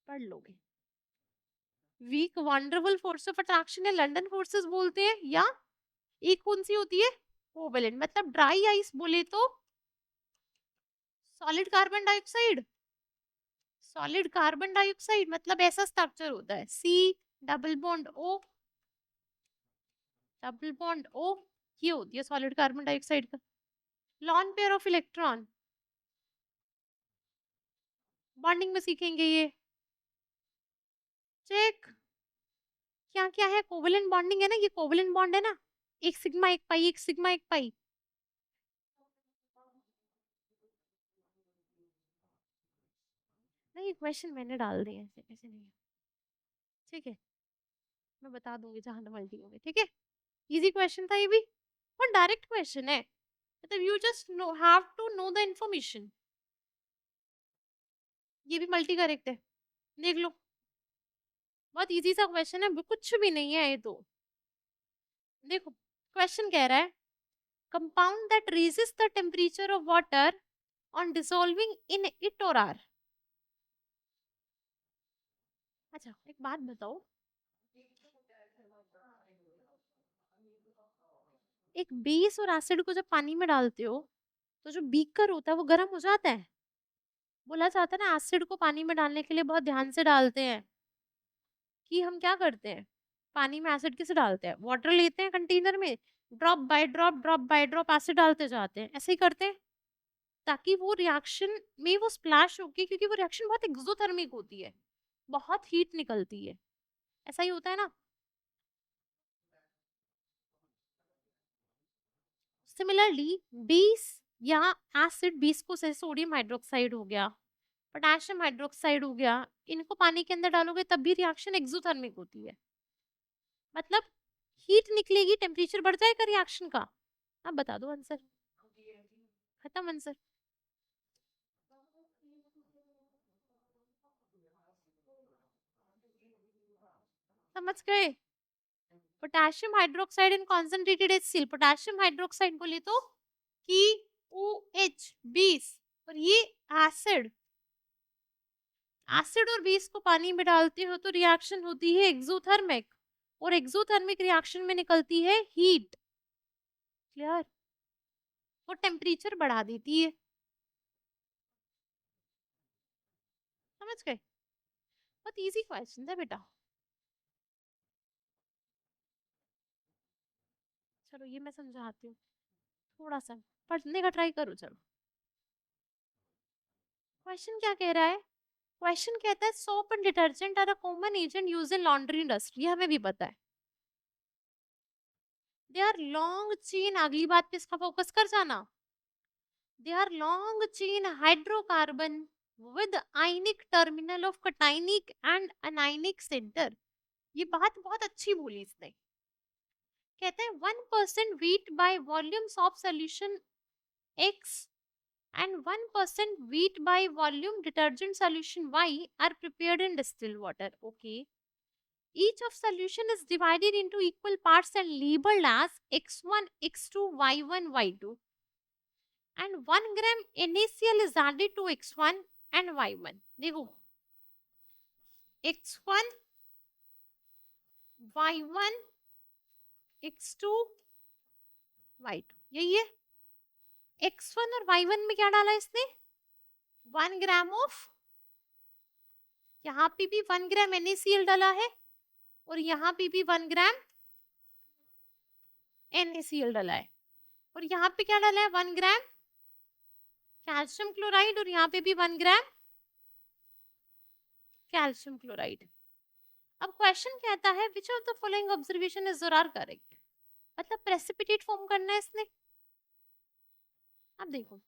Speaker 1: पढ़ लोगे। वीक वंडरवुल फोर्स ऑफ अट्रैक्शन या लंडन फोर्सेस बोलते हैं, या एक कौन सी होती है? कोवेलेंट। मतलब ड्राई आइस बोले तो solid carbon dioxide, solid carbon dioxide मतलब ऐसा स्ट्रक्चर होता है, C double bond O double bond O, ये होती है सॉलिड कार्बन डाइऑक्साइड का lone pair of electron. Bonding में सीखेंगे ये, चेक। क्या क्या है? कोवेलेंट बॉन्डिंग है ना, ये कोवेलेंट बॉन्ड है ना, एक सिग्मा एक पाई, एक सिग्मा एक पाई। नहीं, क्वेश्चन मैंने डाल दिए, ऐसे ऐसे नहीं है, ठीक है? मैं बता दूंगी जहां मल्टी होंगे, ठीक है? इजी क्वेश्चन था ये भी, और डायरेक्ट क्वेश्चन है, मतलब you just know have to know the information. ये भी मल्टी करेक्ट है, देख लो, बहुत इजी सा क्वेश्चन है, कुछ भी नहीं है ये तो। देखो क्वेश्चन कह रहा है, compound that raises the temperature of water on dissolving in it और आर। अच्छा एक बात बताओ, एक बेस और एसिड को जब पानी में डालते हो, तो जो बीकर होता है वो गर्म हो जाता है। बोला जाता है ना, एसिड को पानी में डालने के लिए बहुत ध्यान से डालते हैं। कि हम क्या करते हैं, पानी में एसिड किसे डालते हैं? वाटर लेते हैं कंटेनर में, ड्रॉप बाय ड्रॉप एसिड डालते जाते हैं, ऐसे ही करते हैं, ताकि वो रिएक्शन में वो स्प्लैश होगी, क्योंकि वो रिएक्शन बहुत एक्सोथर्मिक होती है, बहुत हीट निकलती है। ऐसा ही होता है ना। सिमिलरली बेस या एसिड, बेस को से सोडियम हाइड्रोक्साइड हो गया, पोटेशियम हाइड्रोक्साइड हो गया, इनको पानी के अंदर डालोगे तब भी रिएक्शन एक्सोथर्मिक होती है, मतलब हीट निकलेगी, टेम्परेचर बढ़ जाएगा रिएक्शन का। अब बता दो आंसर, खत्म आंसर। समझ गए? पोटेशियम हाइड्रोक्साइड इन कॉन्सेंट्रेटेड HCl, पोटेशियम हाइड्रोक्साइड बोले तो KOH 20, और ये एसिड, एसिड और बेस को पानी में डालते हो तो रिएक्शन होती है एक्सोथर्मिक, और एक्सोथर्मिक रिएक्शन में निकलती है हीट। क्लियर? वो टेम्परेचर बढ़ा देती है। समझ गए? बहुत इजी क्वेश्चन है बेटा। चलो ये मैं समझाती हूँ, थोड़ा सा पढ़ने का ट्राई करो। चलो क्वेश्चन क्या कह रहा है? क्वेश्चन कहता है soap and detergent are a common agent used in laundry industry, ये हमें भी पता है। दे आर लॉन्ग चेन, अगली बात पे इसका फोकस कर जाना। They are long chain hydrocarbon with ionic terminal of cationic and anionic centre. ये बात बहुत अच्छी बोली इसने। कहते हैं 1% weight by volumes of solution X and 1% weight by volume detergent solution Y are prepared in distilled water. Okay. Each of solution is divided into equal parts and labeled as X1, X2, Y1, Y2. And 1 gram NaCl is added to X1 and Y1. देखो X1, Y1, X2, Y2, यही है। X1 और Y1 में क्या डाला इसने? 1 gram of, यहाँ पे भी 1 ग्राम NaCl डाला है, और यहाँ पे भी 1 ग्राम NaCl डाला है, और यहाँ पे क्या डाला है? 1 ग्राम कैल्शियम क्लोराइड, और यहाँ पे भी 1 ग्राम कैल्शियम क्लोराइड। अब क्वेश्चन कहता है which of the following observation is are correct, मतलब प्रेसिपिटेट फॉर्म करना है इसने। अब देखो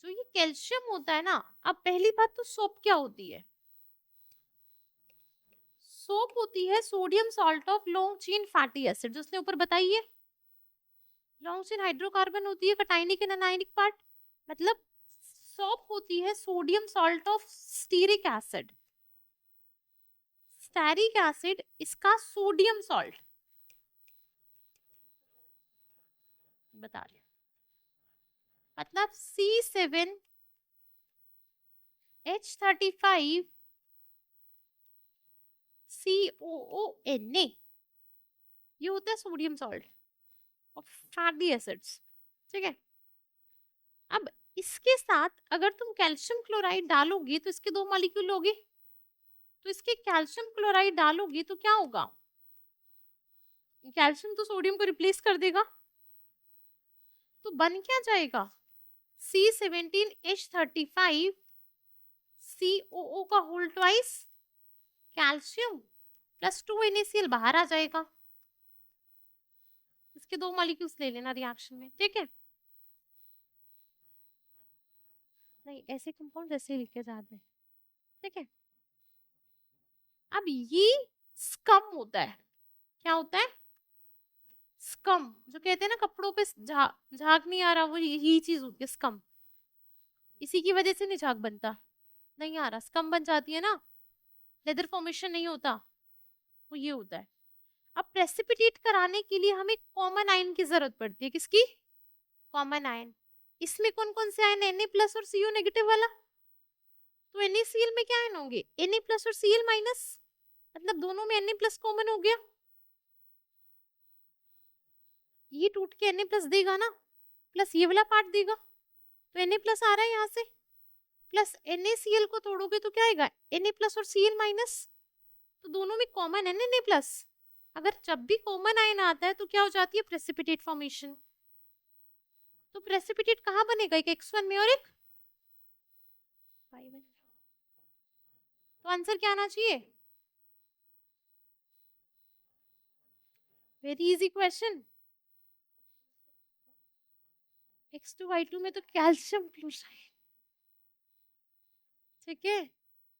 Speaker 1: जो ये कैल्शियम होता है ना, अब पहली बात तो सोप क्या होती है? सोप होती है sodium salt of long chain fatty acid, जो उसने ऊपर बताई है। लॉन्ग चेन हाइड्रोकार्बन होती है कटायनिक एंड अनायनिक पार्ट, मतलब सोप होती है sodium salt of stearic acid. Stearic acid इसका सोडियम सॉल्ट बता रहे, मतलब C7H35 COONA, ये होता है सोडियम सॉल्ट और फैटी एसिड्स। ठीक है, अब इसके साथ अगर तुम कैल्शियम क्लोराइड डालोगे तो इसके दो मॉलिक्यूल होंगे, तो इसके कैल्शियम क्लोराइड डालोगे तो क्या होगा? कैल्शियम तो सोडियम को रिप्लेस कर देगा, तो बन क्या जाएगा? C17H35 COO का whole twice calcium plus 2 NaCl बाहर आ जाएगा। इसके दो मॉलिक्यूल्स ले लेना रिएक्शन में। ठीक है, नहीं ऐसे कंपाउंड ऐसे लिखे जाते हैं। ठीक है, अब ये स्कम होता है, क्या होता है? स्कम, जो कहते हैं ना कपड़ों पे झाग नहीं आ रहा, वो यही चीज होती है स्कम। इसी की वजह से नहीं झाग बनता, नहीं आ रहा, स्कम बन जाती है ना, लेदर फॉर्मेशन नहीं होता, वो ये होता है। अब प्रेसिपिटेट कराने के लिए हमें कॉमन आयन की जरूरत पड़ती है, किसकी? Common ion. इसमें कौन कौन से आयन? Na प्लस और CO नेगेटिव वाला, तो NaCl में क्या आयन होंगे? Na प्लस और Cl माइनस, मतलब दोनों में Na प्लस कॉमन हो गया, ये टूट के Na प्लस देगा ना, प्लस ये वाला पार्ट देगा, तो Na प्लस आ रहा है यहाँ से, प्लस NaCl को तोड़ोगे तो क्या आएगा? Na प्लस और Cl माइनस, तो दोनों में कॉमन है Na प्लस। अगर जब भी कॉमन आयन आता है तो क्या हो जाती है? Precipitate formation. तो प्रेसिपिटेट कहाँ बनेगा? एक X1 में और एक Y1। तो आंसर क्या आना चाहिए? Very easy question. X2 Y2 में तो कैल्शियम क्लोराइड। ठीक है,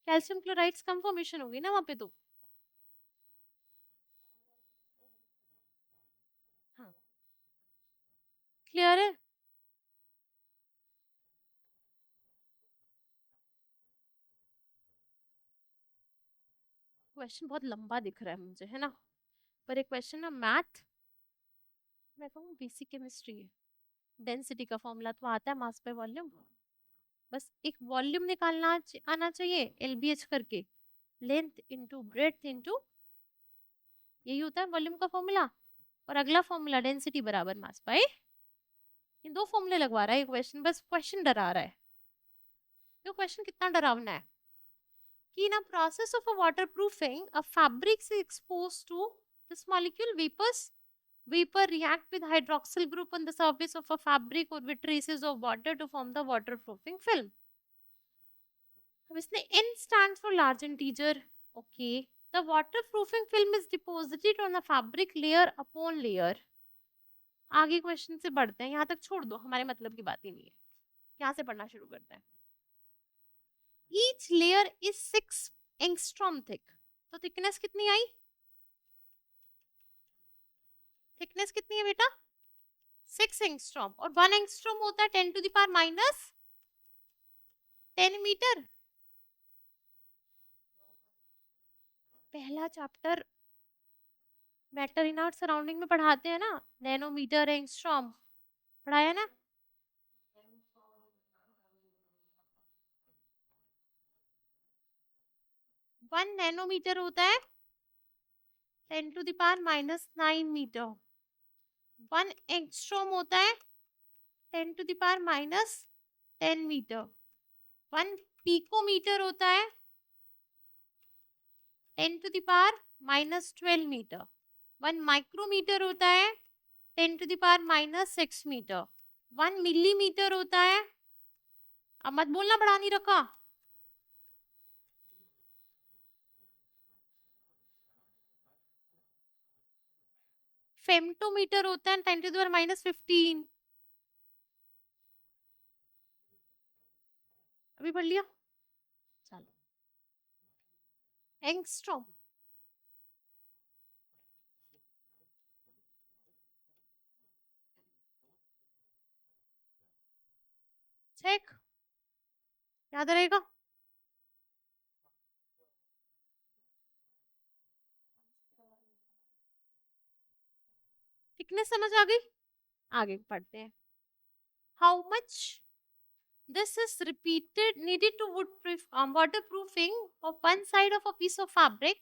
Speaker 1: कैल्शियम क्लोराइड्स कम फॉर्मेशन होगी ना वहां पे तो। हाँ, क्लियर है। क्वेश्चन बहुत लंबा दिख रहा है मुझे, है ना, पर एक क्वेश्चन ना मैथ, मैं कहूँ बेसिक केमिस्ट्री है। डेंसिटी का फॉर्मूला तो आता है, मास पे वॉल्यूम, बस एक वॉल्यूम निकालना आना चाहिए एलबीएच करके, लेंथ इनटू ब्रेड्थ इनटू, यही होता है वॉल्यूम का फॉर्मूला। और अगला फॉर्मूला डेंसिटी बराबर मास बाय, ये दो फॉर्मूले लगवा रहा है क्वेश्चन, बस क्वेश्चन डरा रहा है। तो क्वेश्चन कितना डरावना है कि in a process of a waterproofing, a fabric is exposed to this molecule vapors. Vapor react with hydroxyl group on the surface of a fabric or with traces of water to form the waterproofing film. अब इसने N stands for large integer. Okay. The waterproofing film is deposited on the fabric layer upon layer. आगे question से बढ़ते हैं, यहाँ तक छोड़ दो, हमारे मतलब की बात ही नहीं है, यहाँ से पढ़ना शुरू करते हैं। Each layer is 6 angstrom thick. तो थिकनेस कितनी आई, थिकनेस कितनी है बेटा, 6 एंगस्ट्रॉम, और 1 एंगस्ट्रॉम होता है 10 to the power minus 10 metre. पहला chapter matter in our surrounding में पढ़ाते हैं ना, नैनोमीटर एंगस्ट्रॉम पढ़ाया ना। वन नैनोमीटर होता है 10 to the power minus 9 metre. 1 angstrom होता है 10 to the power minus 10 metre. 1 picometre होता है 10 to the power minus 12 metre. 1 micrometre होता है 10 to the power minus 6 metre. 1 millimetre होता है, अब मत बोलना बढ़ा नहीं रखा, फेम्टोमीटर होता है 10 टू द पावर माइनस 15। अभी पढ़ लिया, चलो एंगस्ट्रॉम, चेक, याद रहेगा। थिकनेस समझ आ गई, आगे पढ़ते हैं। How much this is repeated needed to waterproofing of one side of a piece of fabric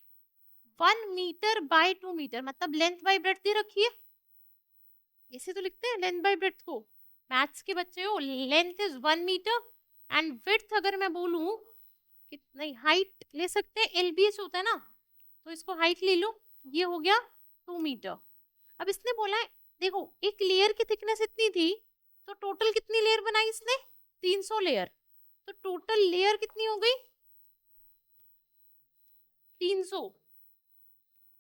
Speaker 1: 1 metre by 2 metre, मतलब लेंथ बाय ब्रेड्थ दे रखी है, ऐसे तो लिखते हैं लेंथ बाय ब्रेड्थ को, मैथ्स के बच्चे हो, length is 1 metre and width अगर मैं बोलूं कि नहीं, हाइट ले सकते हैं, एलबीएच होता है ना, तो इसको हाइट ले लो, ये हो गया 2 मीटर। अब इसने बोला है, देखो एक लेयर की थिकनेस इतनी थी, तो टोटल कितनी लेयर बनाई इसने, 300 लेयर, तो टोटल लेयर कितनी हो गई 300।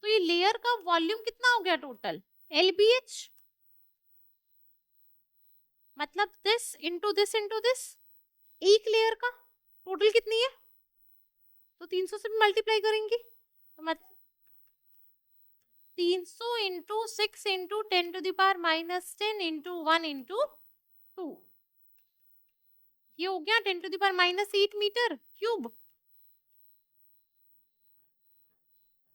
Speaker 1: तो ये लेयर का वॉल्यूम कितना हो गया टोटल, एलबीएच, मतलब this into this into this, एक लेयर का टोटल कितनी है, तो 300 से भी मल्टीप्लाई करेंगे, तो मतलब 300 into 6 into 10 to the power minus 10 into 1 into 2, ये हो गया 10 to the power minus 8 metre cube.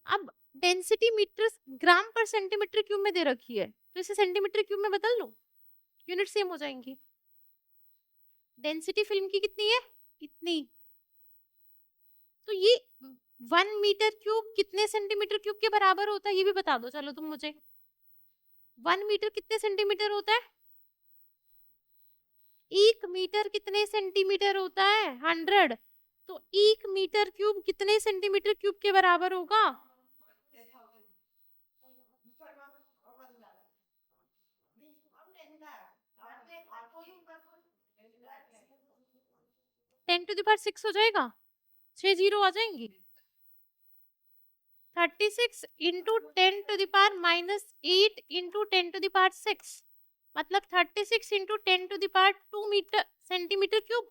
Speaker 1: अब density metre gram per centimetre cube में दे रखी है, तो इसे सेंटीमीटर क्यूब में बदल लो, यूनिट सेम हो जाएंगी। डेंसिटी फिल्म की कितनी है, इतनी, तो ये 1 मीटर क्यूब कितने सेंटीमीटर क्यूब के बराबर होता है, ये भी बता दो चलो तुम मुझे। 1 मीटर कितने सेंटीमीटर होता है, 1 मीटर कितने सेंटीमीटर होता है 100, तो 1 मीटर क्यूब कितने सेंटीमीटर क्यूब के बराबर होगा, 10 टू द पावर 6 हो जाएगा, 6 जीरो आ जाएंगी, 36 into 10 to the power minus 8 into 10 to the power 6, मतलब 36 into 10 to the power 2 metre centimetre cube.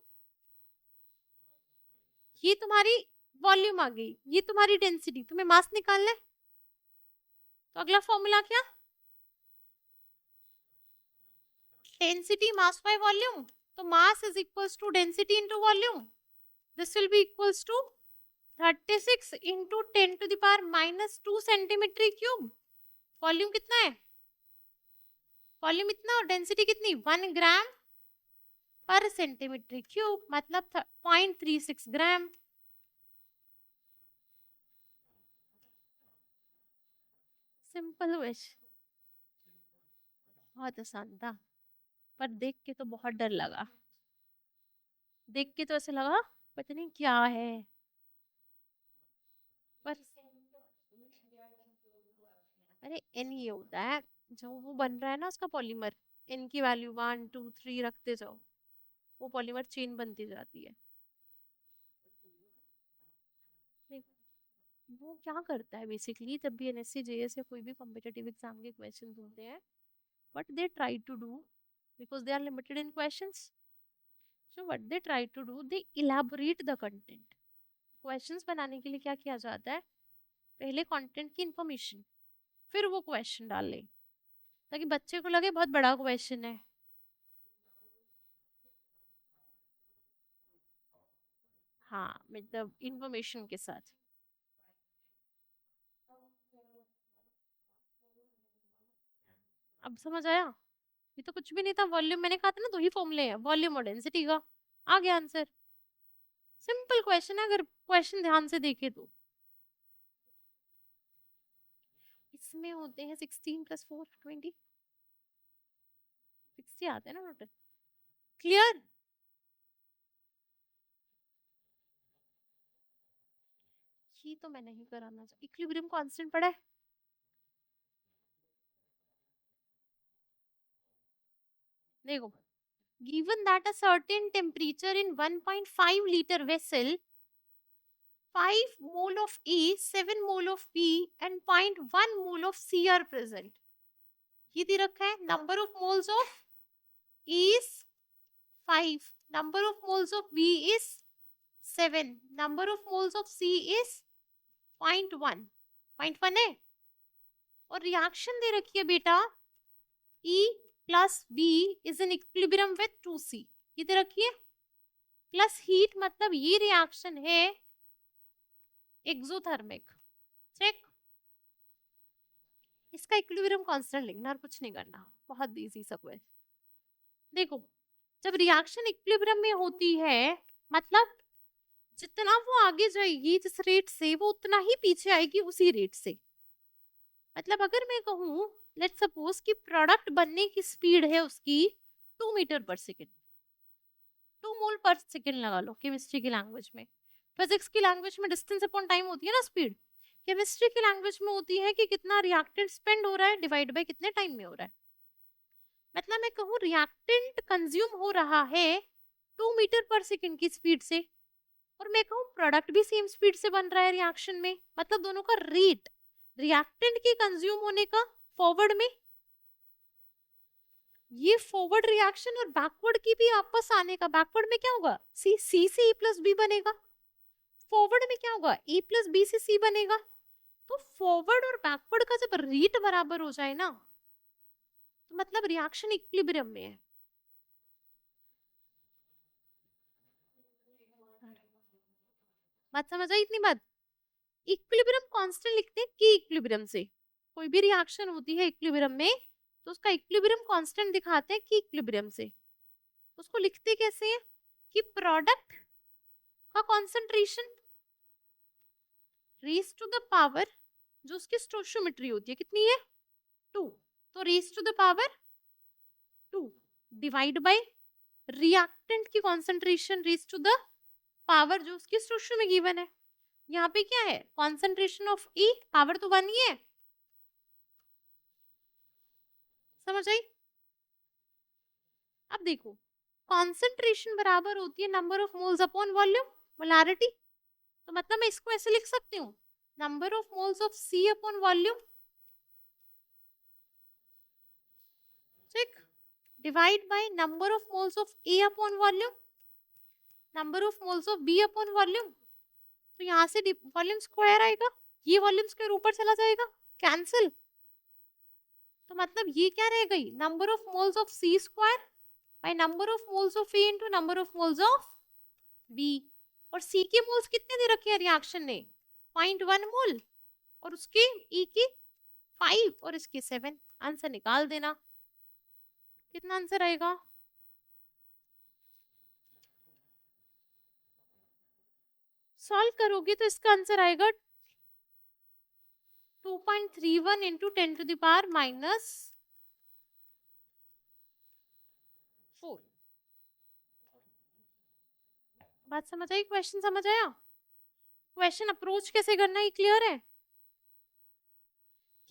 Speaker 1: ये तुम्हारी वॉल्यूम आ गई, ये तुम्हारी डेंसिटी, तुम्हें मास निकालना है, तो अगला फॉर्मूला क्या, डेंसिटी मास बाय वॉल्यूम, तो mass is equals to density into volume, this will be equals to 36 into 10 to the power minus 2 centimetre cube. Volume कितना है, वॉल्यूम इतना और डेंसिटी कितनी 1 ग्राम पर सेंटीमीटर क्यूब, मतलब 0.36 ग्राम। सिंपल क्वेश्चन, बहुत आसान था, पर देख के तो बहुत डर लगा, देख के तो ऐसे लगा पता नहीं क्या है, पर अरे एन ये होता है जो वो बन रहा है ना उसका पॉलीमर, एन की वैल्यू 1 2 3 रखते जाओ, वो पॉलीमर चेन बनती जाती है। वो क्या करता है बेसिकली, जब भी एनएससी जेएस या कोई भी कॉम्पिटिटिव एग्जाम के क्वेश्चन होते हैं, what they try to do, because they are limited in questions, so what they try to do, they elaborate the content। Questions बनाने के लिए क्या किया जाता है, पहले कंटेंट की इंफॉर्मेशन, फिर वो क्वेश्चन डाले, ताकि बच्चे को लगे बहुत बड़ा क्वेश्चन है। हाँ, मतलब इंफॉर्मेशन के साथ। अब समझ आया, ये तो कुछ भी नहीं था, वॉल्यूम मैंने कहा था ना, दो ही फॉर्मूले हैं, वॉल्यूम और डेंसिटी का, आ गया आंसर। सिंपल क्वेश्चन है, अगर क्वेश्चन ध्यान से देखे तो। इसमें होते हैं 16 + 4 20, 60 आते हैं ना टोटल। क्लियर, ये तो मैं नहीं कराना चाहती, इक्विलिब्रियम कांस्टेंट पढ़ा है, देखो, given that a certain temperature in 1.5 liter vessel, 5 mole of A, 7 mole of B and 0.1 mole of C are present। ये दे रखा है, number of moles of A is 5, number of moles of B is 7, number of moles of C is 0.1, 0.1 है, और reaction दे रखी है बेटा E plus B is in equilibrium with 2C, ये दे रखी है, प्लस हीट, मतलब ये रिएक्शन है एक्सोथर्मिक। चेक, इसका इक्विलिब्रियम कांस्टेंट लिखना और कुछ नहीं करना, बहुत इजी सा क्वेश्चन। देखो, जब रिएक्शन इक्विलिब्रियम में होती है, मतलब जितना वो आगे जाएगी जिस रेट से, वो उतना ही पीछे आएगी उसी रेट से। मतलब अगर मैं कहूँ, लेट्स सपोज कि प्रोडक्ट बनने की स्पीड है उसकी 2 मीटर पर सेकेंड, 2 मोल पर सेकेंड लगा लो केमिस्ट्री की लैंग्वेज में, फिजिक्स की लैंग्वेज में डिस्टेंस अपॉन टाइम होती है ना स्पीड, केमिस्ट्री की लैंग्वेज में होती है कि कितना रिएक्टेंट स्पेंड हो रहा है डिवाइड बाय कितने टाइम में हो रहा है। मतलब मैं कहूँ रिएक्टेंट कंज्यूम हो रहा है 2 मीटर पर सेकेंड की स्पीड से, और मैं कहूँ प्रोडक्ट भी सेम स्पीड से बन रहा है रिएक्शन में, मतलब दोनों का रेट रिएक्टेंट के कंज्यूम होने का फॉरवर्ड में, ये फॉरवर्ड रिएक्शन और बैकवर्ड की भी आपस आने का, बैकवर्ड में क्या होगा, सी से ए प्लस बी बनेगा, फॉरवर्ड में क्या होगा, ए प्लस बी से सी बनेगा। तो फॉरवर्ड और बैकवर्ड का जब रेट बराबर हो जाए ना, तो मतलब रिएक्शन इक्विलिब्रियम में है। बात समझ आई इतनी बात, इक्विलिब्रियम कांस्टेंट लिखते हैं की इक्विलिब्रियम से, कोई भी रिएक्शन होती है इक्विलिब्रियम में तो उसका इक्विलिब्रियम कांस्टेंट दिखाते हैं की इक्विलिब्रियम से। उसको लिखते कैसे हैं, कि प्रोडक्ट का concentration raise to the power, जो उसकी स्टोइचियोमेट्री होती है कितनी है 2, तो raise to the power 2 divide by reactant की concentration raise to the power जो उसकी स्टोइचियो में गिवन है। यहाँ पे क्या है, कॉन्सेंट्रेशन ऑफ ई, पावर तो 1 ही है, समझ आई। अब देखो, कॉन्सेंट्रेशन बराबर होती है number of moles upon volume, molarity, तो मतलब मैं इसको ऐसे लिख सकती हूँ, number of moles of C upon volume, ठीक, divide by number of moles of A upon volume, number of moles of B upon volume. तो यहाँ से वॉल्यूम स्क्वायर आएगा, ये वॉल्यूम स्क्वायर ऊपर चला जाएगा, कैंसिल। तो मतलब ये क्या रह गई, number of moles of C square by number of moles of A into number of moles of B. और सी के मोल्स कितने दे रखे हैं रिएक्शन ने, 0.1 मोल, और उसके ई की 5 और इसके 7। आंसर निकाल देना, कितना आंसर आएगा, सॉल्व करोगे तो इसका आंसर आएगा 2.31 इंटू 10 टू द पावर -4। बात समझ आई, क्वेश्चन समझ आया, क्वेश्चन अप्रोच कैसे करना है क्लियर है,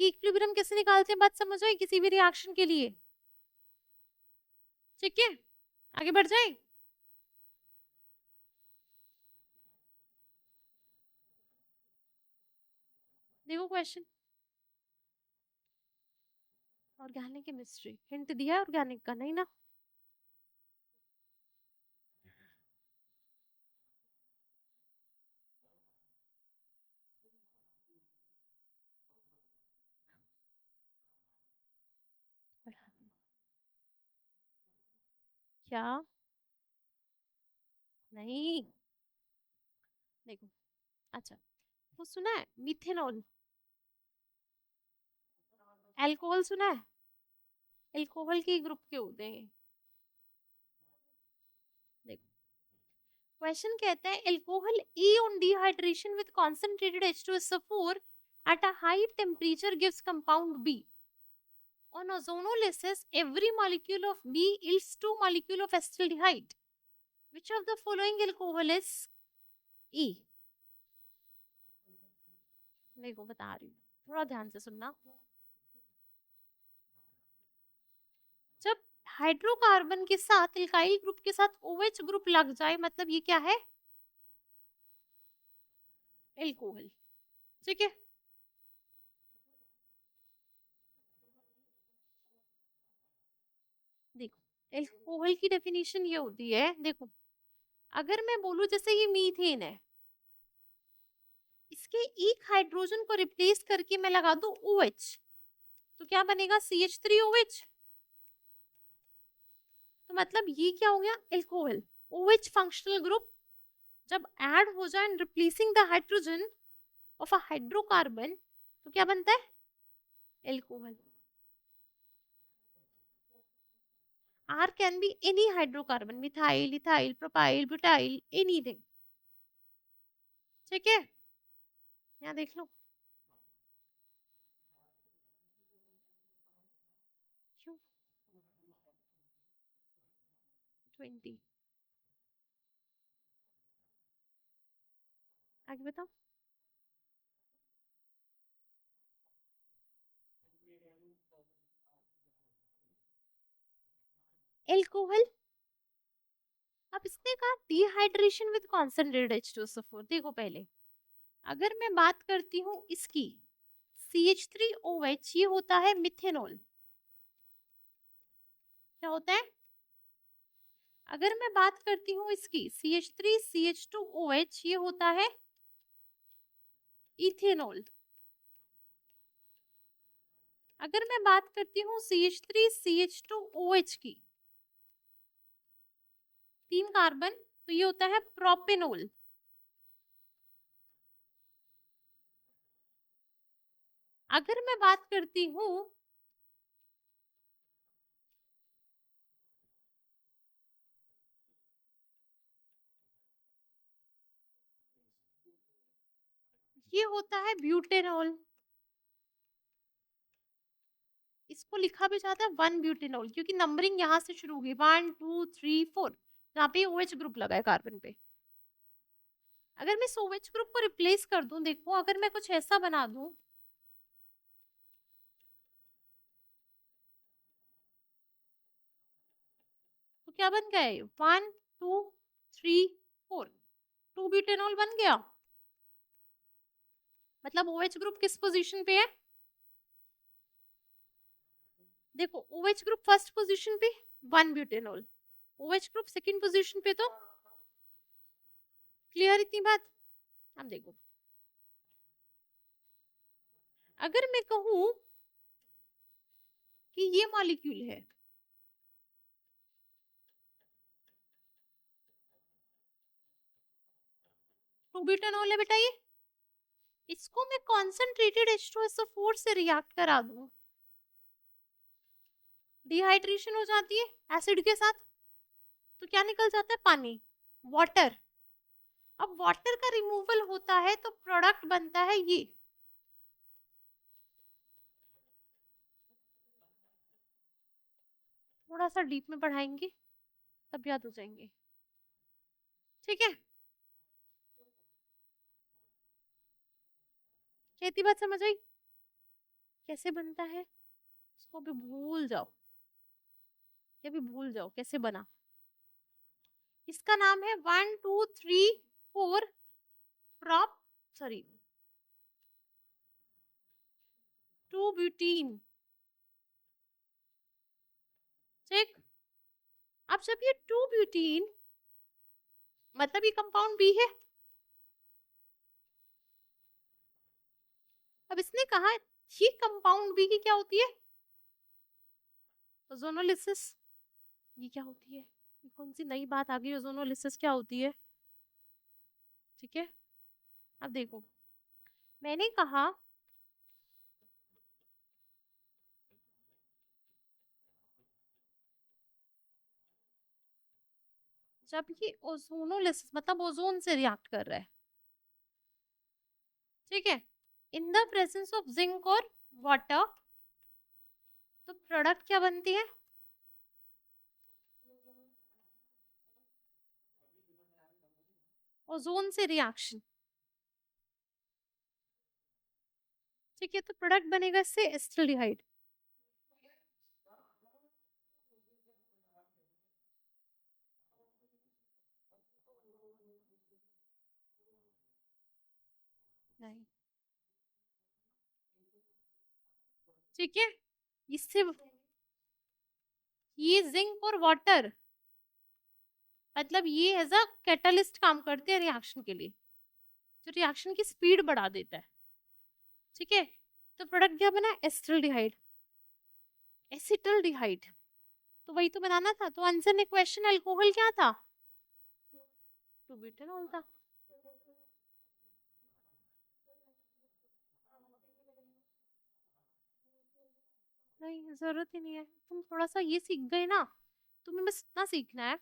Speaker 1: कि इक्विलिब्रियम कैसे निकालते हैं, बात समझ आई किसी भी रिएक्शन के लिए। ठीक है, आगे बढ़ जाए। देखो क्वेश्चन, ऑर्गेनिक केमिस्ट्री हिंट दिया है ऑर्गेनिक का, नहीं ना, क्या, नहीं, देखो, अच्छा, वो सुना है मिथेनॉल, अल्कोहल सुना है, अल्कोहल के ग्रुप के होते हैं। देखो क्वेश्चन कहता है alcohol E on dehydration with concentrated H2SO4 at a high temperature gives compound B. On ozonolysis, every molecule of B yields 2 molecule of acetaldehyde. Which of the following alcohol is E? देखो बता रही हूँ, थोड़ा ध्यान से सुनना। जब hydrocarbon के साथ एल्काइल ग्रुप के साथ OH ग्रुप लग जाए, मतलब ये क्या है, एल्कोहल। ठीक है, देखो एल्कोहल की डेफिनेशन ये होती है, देखो अगर मैं बोलूं जैसे ये मीथेन है, इसके एक हाइड्रोजन को रिप्लेस करके मैं लगा दूं OH, तो क्या बनेगा CH3OH। तो मतलब ये क्या हो गया, एल्कोहल। OH फंक्शनल ग्रुप जब ऐड हो जाए replacing the hydrogen of a hydrocarbon, तो क्या बनता है, alcohol. R can be any hydrocarbon, methyl, ethyl, propyl, butyl, anything. ठीक है, यहाँ देख लो, क्यों 20, आगे बताओ। एल्कोहल, अब इसने कहा डिहाइड्रेशन विद कॉन्सेंट्रेटेड H2SO4। देखो पहले अगर मैं बात करती हूँ इसकी CH3OH, ये होता है मिथेनॉल। क्या होता है, अगर मैं बात करती हूँ इसकी CH3CH2OH, ये होता है इथेनॉल। अगर मैं बात करती हूँ CH3CH2OH की, 3 कार्बन, तो ये होता है प्रोपेनॉल। अगर मैं बात करती हूँ ये होता है ब्यूटेनॉल। इसको लिखा भी जाता है 1 ब्यूटेनॉल, क्योंकि नंबरिंग यहाँ से शुरू होगी 1 2 3 4, यहाँ पे OH ग्रुप लगा है कार्बन पे। अगर मैं इस OH ग्रुप को रिप्लेस कर दूं, देखो अगर मैं कुछ ऐसा बना दूं, तो क्या बन गया है, 1 2 3 4, 2 ब्यूटेनॉल बन गया। मतलब OH ग्रुप किस पोजीशन पे है, देखो OH ग्रुप फर्स्ट पोजीशन पे 1 butanol, OH group second position पे, तो क्लियर इतनी बात। अब देखो, अगर मैं कहूं कि ये मॉलिक्यूल है, प्रोब्यूटेनॉल है बेटा, ये इसको मैं कॉन्सेंट्रेटेड H2SO4 से रिएक्ट करा दूं, डिहाइड्रेशन हो जाती है एसिड के साथ, तो क्या निकल जाता है? पानी, वाटर। अब वाटर का रिमूवल होता है तो प्रोडक्ट बनता है ये। थोड़ा सा डीप में पढ़ाएंगे तब याद हो जाएंगे, ठीक है? कहती बात समझ आई? कैसे बनता है इसको भी भूल जाओ, ये भी भूल जाओ कैसे बना। इसका नाम है 1 2 3 4 प्रॉप, सॉरी, 2 ब्यूटीन, ठीक। अब जब ये 2 ब्यूटीन, मतलब ये कंपाउंड बी है, अब इसने कहा ये कंपाउंड बी की क्या होती है? ओजोनोलिसिस। ये क्या होती है? ये कौन सी नई बात आ गई? ओजोनोलिसिस क्या होती है? ठीक है, अब देखो, मैंने कहा जब ये ओजोनोलिसिस मतलब ओजोन से रिएक्ट कर रहा है, ठीक है, in the presence of zinc और वाटर, तो प्रोडक्ट क्या बनती है? ओजोन से रिएक्शन, ठीक है, तो प्रोडक्ट बनेगा इससे एस्टल्डिहाइड। नहीं, ठीक है, इससे ये जिंक और वाटर, मतलब ये एज अ कैटलिस्ट काम करते हैं रिएक्शन के लिए, जो रिएक्शन की स्पीड बढ़ा देता है, ठीक है। तो प्रोडक्ट क्या बना? एस्टल्डिहाइड, एसिटल्डिहाइड, तो वही तो बनाना था। तो आंसर ने क्वेश्चन अल्कोहल क्या था? प्रोब्यूटेनॉल था। नहीं, जरूरत ही नहीं है, तुम थोड़ा सा ये सीख गए ना, तुम्हें बस इतना सीखना है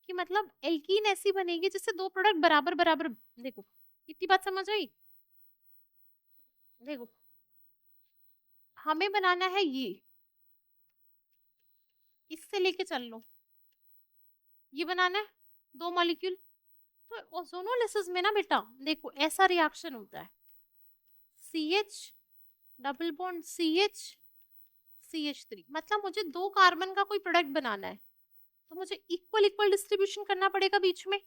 Speaker 1: कि मतलब एल्कीन ऐसी बनेगी जिससे दो प्रोडक्ट बराबर बराबर। देखो, इतनी बात समझ आई? देखो, हमें बनाना है ये, इससे लेके चल लो, ये बनाना है दो मॉलिक्यूल। तो ओजोनोलिसिस में ना बेटा देखो ऐसा रिएक्शन होता है, CH डबल बॉन्ड CH3, मतलब मुझे दो कार्बन का कोई प्रोडक्ट बनाना है, तो मुझे इक्वल इक्वल डिस्ट्रीब्यूशन करना पड़ेगा, बीच में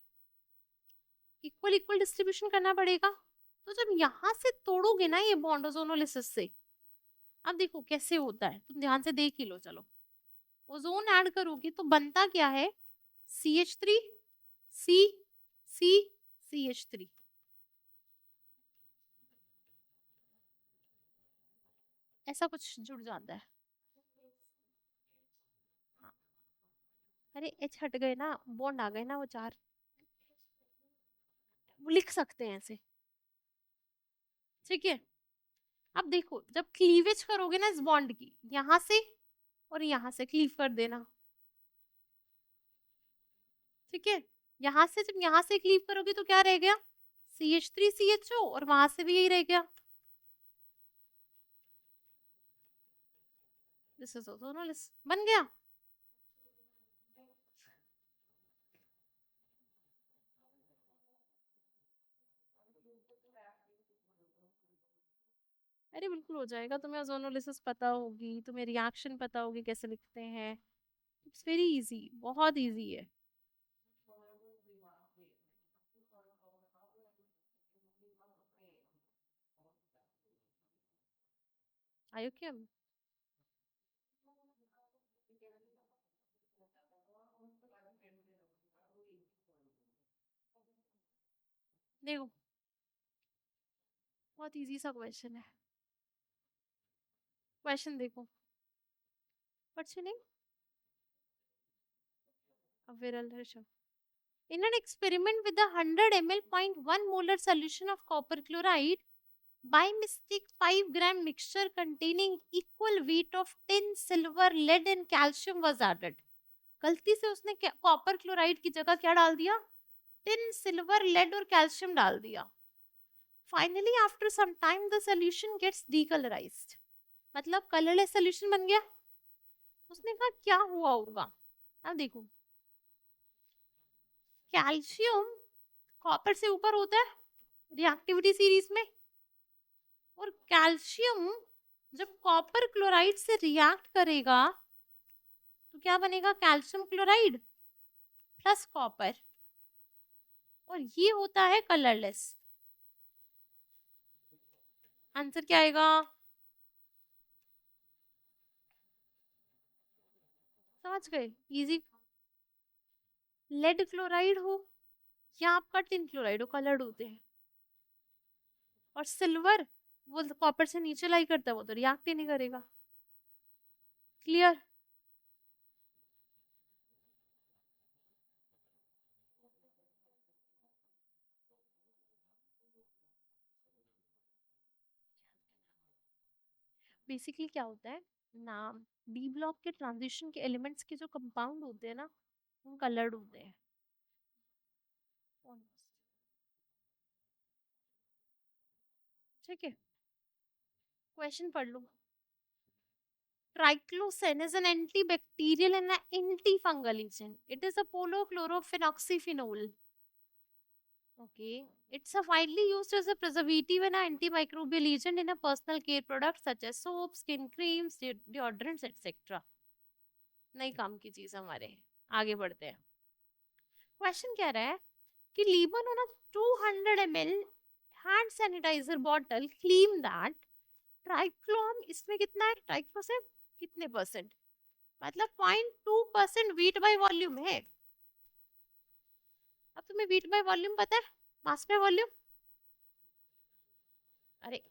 Speaker 1: इक्वल इक्वल डिस्ट्रीब्यूशन करना पड़ेगा। तो जब यहां से तोड़ोगे ना ये बॉन्ड ओजोनोलिसिस से, अब देखो कैसे होता है, तुम ध्यान से देख ही लो। चलो, ओजोन ऐड करोगे तो बनता क्या है? CH3 C C CH3, ऐसा कुछ जुड़ जाता है। हाँ, अरे एच हट गए ना, बॉन्ड आ गए ना वो चार, वो लिख सकते हैं ऐसे, ठीक है। अब देखो जब क्लीवेज करोगे ना इस बॉन्ड की, यहां से और यहां से क्लीव कर देना, ठीक है। यहां से जब यहां से क्लीव करोगे तो क्या रह गया? CH3CHO, और वहां से भी यही रह गया, दिस इज ओजोनोलिस, बन गया। अरे बिल्कुल हो जाएगा, तुम्हें ओजोनोलिसिस पता होगी, तुम्हें रिएक्शन पता होगी कैसे लिखते हैं, इट्स वेरी इजी, बहुत इजी है। आयो क्या? देखो, बहुत इजी सा क्वेश्चन है। क्वेश्चन देखो, what's your name? Viral Harsha. In an experiment with a 100 ml 0.1 molar solution of copper chloride, by mistake 5 gram mixture containing equal weight of tin, silver, lead and calcium was added. गलती से उसने copper chloride की जगह क्या डाल दिया? Tin, silver, lead और calcium डाल दिया. Finally after some time the solution gets decolourised. मतलब कलरलेस सॉल्यूशन बन गया. उसने कहा क्या हुआ होगा? अब देखो, कैल्शियम कॉपर से ऊपर होता है रिएक्टिविटी सीरीज में, और कैल्शियम जब कॉपर क्लोराइड से रिएक्ट करेगा तो क्या बनेगा? कैल्शियम क्लोराइड प्लस कॉपर, और ये होता है कलरलेस. आंसर क्या आएगा? समझ गए? इजी. लेड क्लोराइड हो या आपका टिन क्लोराइड हो, कलर्ड होते हैं. और सिल्वर वो कॉपर से नीचे लाई करता है, वो तो रिएक्ट ही नहीं करेगा. क्लियर? बेसिकली क्या होता है ना, डी ब्लॉक के ट्रांजिशन के एलिमेंट्स के जो कंपाउंड होते हैं ना, वो कलर्ड होते हैं. ठीक है, क्वेश्चन पढ़ लो. Triclosan is an antibacterial and an antifungal agent. It is a polychlorophenoxyphenol. Okay. It's a widely used as a preservative and an antimicrobial agent in a personal care product such as soap, skin creams, deodorants, etc. नई काम की चीज हमारे. आगे बढ़ते हैं. Question कह रहा है कि Liban on a 200 ml hand sanitizer bottle claim that ट्राइक्लोम इसमें कितना है? ट्राइक्लोसेम कितने परसेंट? मतलब 0.2% वीट बाय वॉल्यूम है. अब तुम्हें वीट बाय वॉल्यूम पता है? मास बाय वॉल्यूम? अरे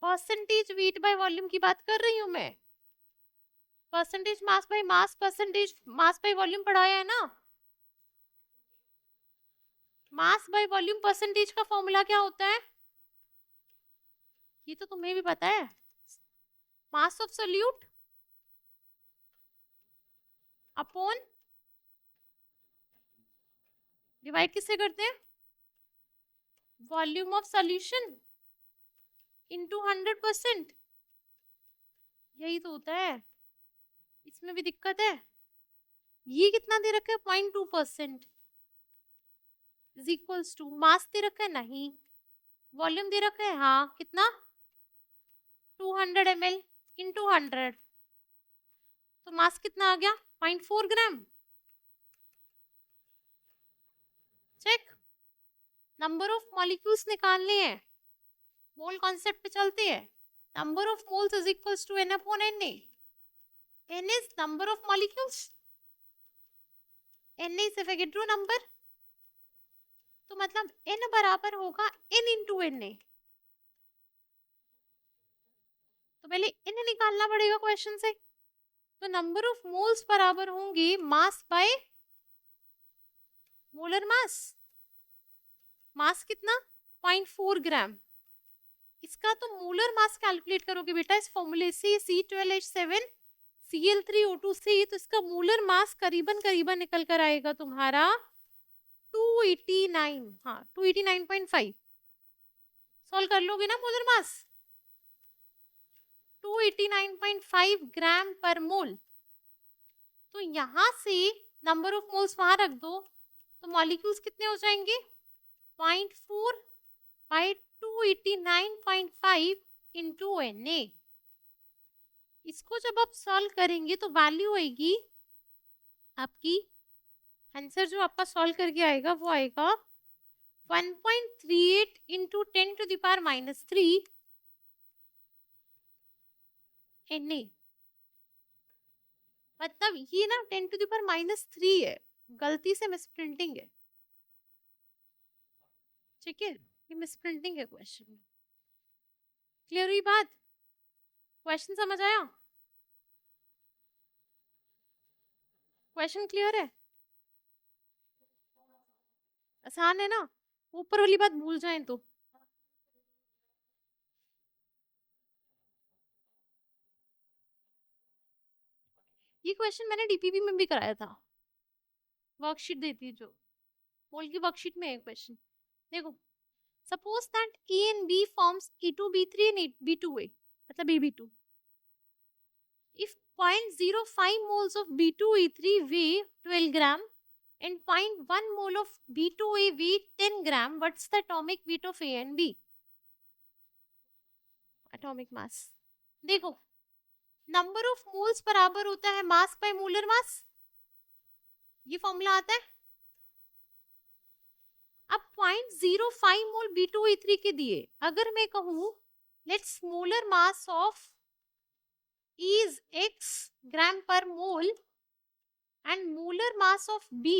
Speaker 1: परसेंटेज वीट बाय वॉल्यूम की बात कर रही हूं मैं. Percentage mass by mass, percentage mass by volume पढ़ाया है ना. मास बाय वॉल्यूम परसेंटेज का फॉर्मूला क्या होता है? ये तो तुम्हें भी पता है. Mass of solute upon, divide किससे करते हैं? Volume of solution into 100%. यही तो होता है. इसमें भी दिक्कत है. ये कितना दे रखा है? 0.2% इज इक्वल्स टू, मास दे रखा है नहीं, वॉल्यूम दे रखा है हाँ, कितना? 200 ml इंटू 100, तो मास कितना आ गया? 0.4 gram. Check. Number of molecules निकालने हैं, मोल कॉन्सेप्ट पे चलते हैं. Number of moles is equals to n upon Na. n is number of molecules, Na is Avogadro number, तो मतलब n बराबर होगा n इंटू Na. तो पहले n निकालना पड़ेगा क्वेश्चन से. तो नंबर ऑफ मोल्स बराबर होंगे मास बाय मोलर मास. मास कितना? 0.4 ग्राम. इसका तो मोलर मास कैलकुलेट करोगे बेटा इस फॉर्मूले से, C12H7 Cl3O2 से, तो इसका मोलर मास करीबन करीबन निकल कर आएगा तुम्हारा 289. हाँ 289.5. सॉल्व कर लोगे ना मोलर मास? 289.5 ग्राम पर मोल. तो यहां से नंबर ऑफ मोल्स वहां रख दो, तो मॉलिक्यूल्स कितने हो जाएंगे? 0.4 बाई 289.5 इंटू Na. इसको जब आप सॉल्व करेंगे तो वैल्यू आएगी आपकी, आंसर जो आपका सॉल्व करके आएगा वो आएगा 1.38 into 10 to the power -3 Na. मतलब ये ना 10 टू द पावर -3 है, गलती से मिसप्रिंटिंग है. ठीक है, ये मिसप्रिंटिंग है क्वेश्चन में. क्लियर हुई बात? क्वेश्चन समझ आया? क्वेश्चन क्लियर है? आसान है ना? ऊपर वाली बात भूल जाएं तो ये क्वेश्चन मैंने डीपीपी में भी कराया था, वर्कशीट देती है जो बोल की वर्कशीट में है क्वेश्चन। देखो, suppose that A and B forms E2B3 and B2A, मतलब AB2। If 0.05 moles of B2E3 weigh 12 gram and 0.1 mole of B2A weigh 10 gram, what's the atomic weight of A and B? Atomic mass। देखो, number of moles बराबर होता है mass by molar mass, ये formula आता है। अब 0.05 मोल B2E3 के दिए, अगर मैं कहूं let's molar mass of is x gram per mole and molar mass of B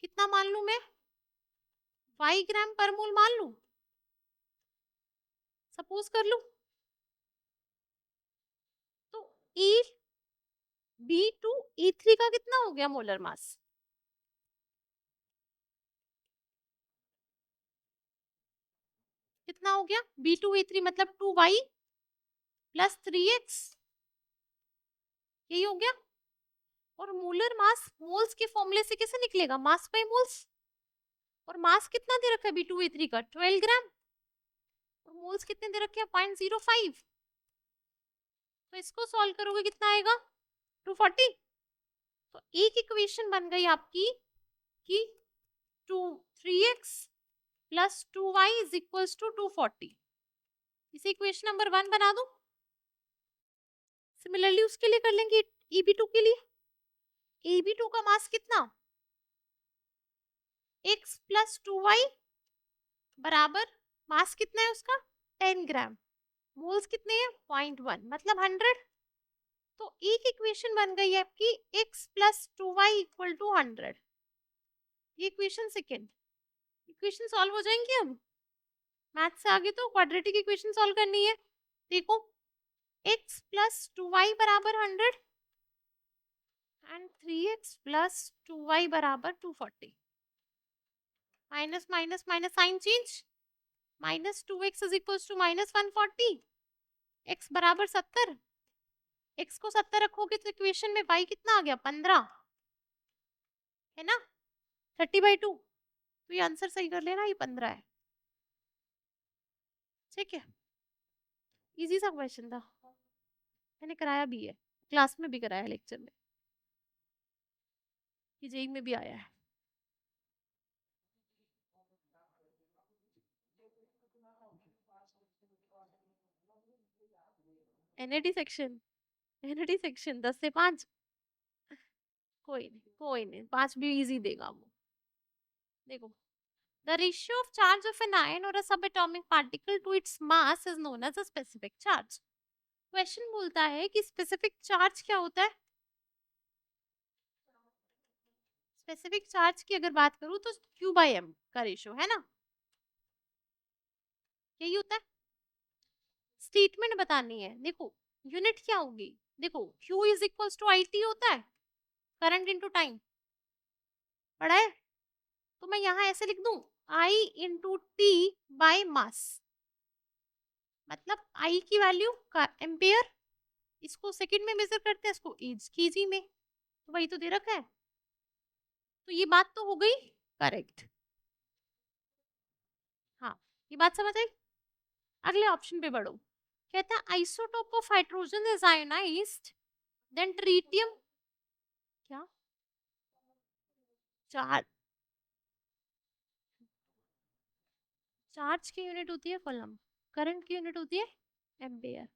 Speaker 1: कितना मान लू मैं, 5 ग्राम पर मोल मान लू, सपोज कर लू, तो B2E3 का कितना हो गया मोलर मास? कितना हो गया? B2E3 मतलब 2y प्लस 3x, यही हो गया। और मोलर मास मोल्स के फॉर्मूले से कैसे निकलेगा? Mass by moles. और मास कितना दे रखा है B2E3 का? 12 ग्राम। और मोल्स कितने दे रखे हैं? 0.05। तो इसको सॉल्व करोगे कितना आएगा? 240। तो एक इक्वेशन बन गई आपकी कि 3x plus 2y is equals to 240। इसे इक्वेशन नंबर 1 बना दो। सिमिलरली उसके लिए कर लेंगे EB2 के लिए। EB2 का मास कितना? x प्लस 2y बराबर मास कितना है उसका? 10 ग्राम। मोल्स कितने हैं? 0.1 मतलब 100। तो एक इक्वेशन बन गई है आपकी x plus 2y equal to 100। ये इक्वेशन सेकेंड। इक्वेशन सॉल्व हो जाएंगी। अब मैथ से आगे तो क्वाड्रेटिक इक्वेशन सॉल्व करनी है। देखो, x प्लस 2y बराबर 100 एंड 3x प्लस 2y बराबर 240। Minus minus minus sign change, minus 2x is equal to minus 140। x बराबर 70। x को 70 रखोगे तो इक्वेशन में y कितना आ गया? 15, है ना? 30/2। तो ये आंसर सही कर लेना, ये 15 है। ठीक है, इजी सा क्वेश्चन था, मैंने कराया भी है, क्लास में भी कराया, लेक्चर में, ये जेई में भी आया है। एनएटी सेक्शन, एनएटी सेक्शन 10 से 5, कोई नहीं कोई नहीं, 5 भी इजी देगा वो। देखो, the ratio of charge of an ion or a subatomic particle to its mass is known as a specific charge। Question बोलता है कि स्पेसिफिक चार्ज क्या होता है? स्पेसिफिक चार्ज की अगर बात करूं तो Q/m का रेशियो है ना, यही होता है। स्टेटमेंट बतानी है, देखो यूनिट क्या होगी? देखो, Q is equal to IT होता है, करंट इनटू टाइम, पढ़ा है? तो मैं यहाँ ऐसे लिख दूं I into T by mass, मतलब I की वैल्यू का एम्पेयर, इसको सेकंड में मेजर करते हैं, इसको इंच केजी में, तो वही तो दे रखा है। तो ये बात तो हो गई करेक्ट। हाँ, ये बात समझ आई? अगले ऑप्शन पे बढ़ो। कहता है isotope of hydrogen is ionised then tritium, क्या? चार्ज, चार्ज की यूनिट होती है कूलम, करंट की यूनिट होती है ampere.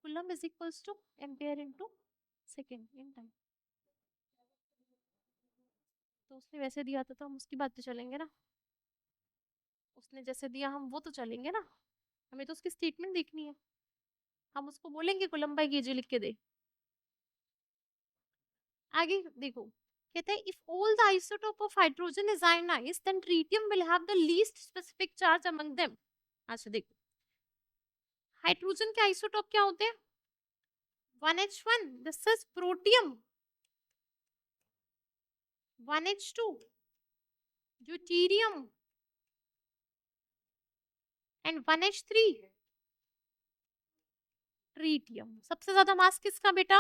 Speaker 1: Coulomb is equals to ampere into second in time. तो उसने वैसे दिया था तो हम उसकी बात पे चलेंगे ना, उसने जैसे दिया हम वो तो चलेंगे ना, हमें तो उसकी स्टेटमेंट देखनी है। हम उसको बोलेंगे कूलम बाय केजी लिख के दे। आगे देखो, कहते हैं if all the isotope of hydrogen is ionized then tritium will have the least specific charge among them। अच्छा देखो, हाइड्रोजन के आइसोटोप क्या होते हैं? 1H1, this is protium, 1H2 deuterium and 1H3 tritium. सबसे ज्यादा मास किसका बेटा?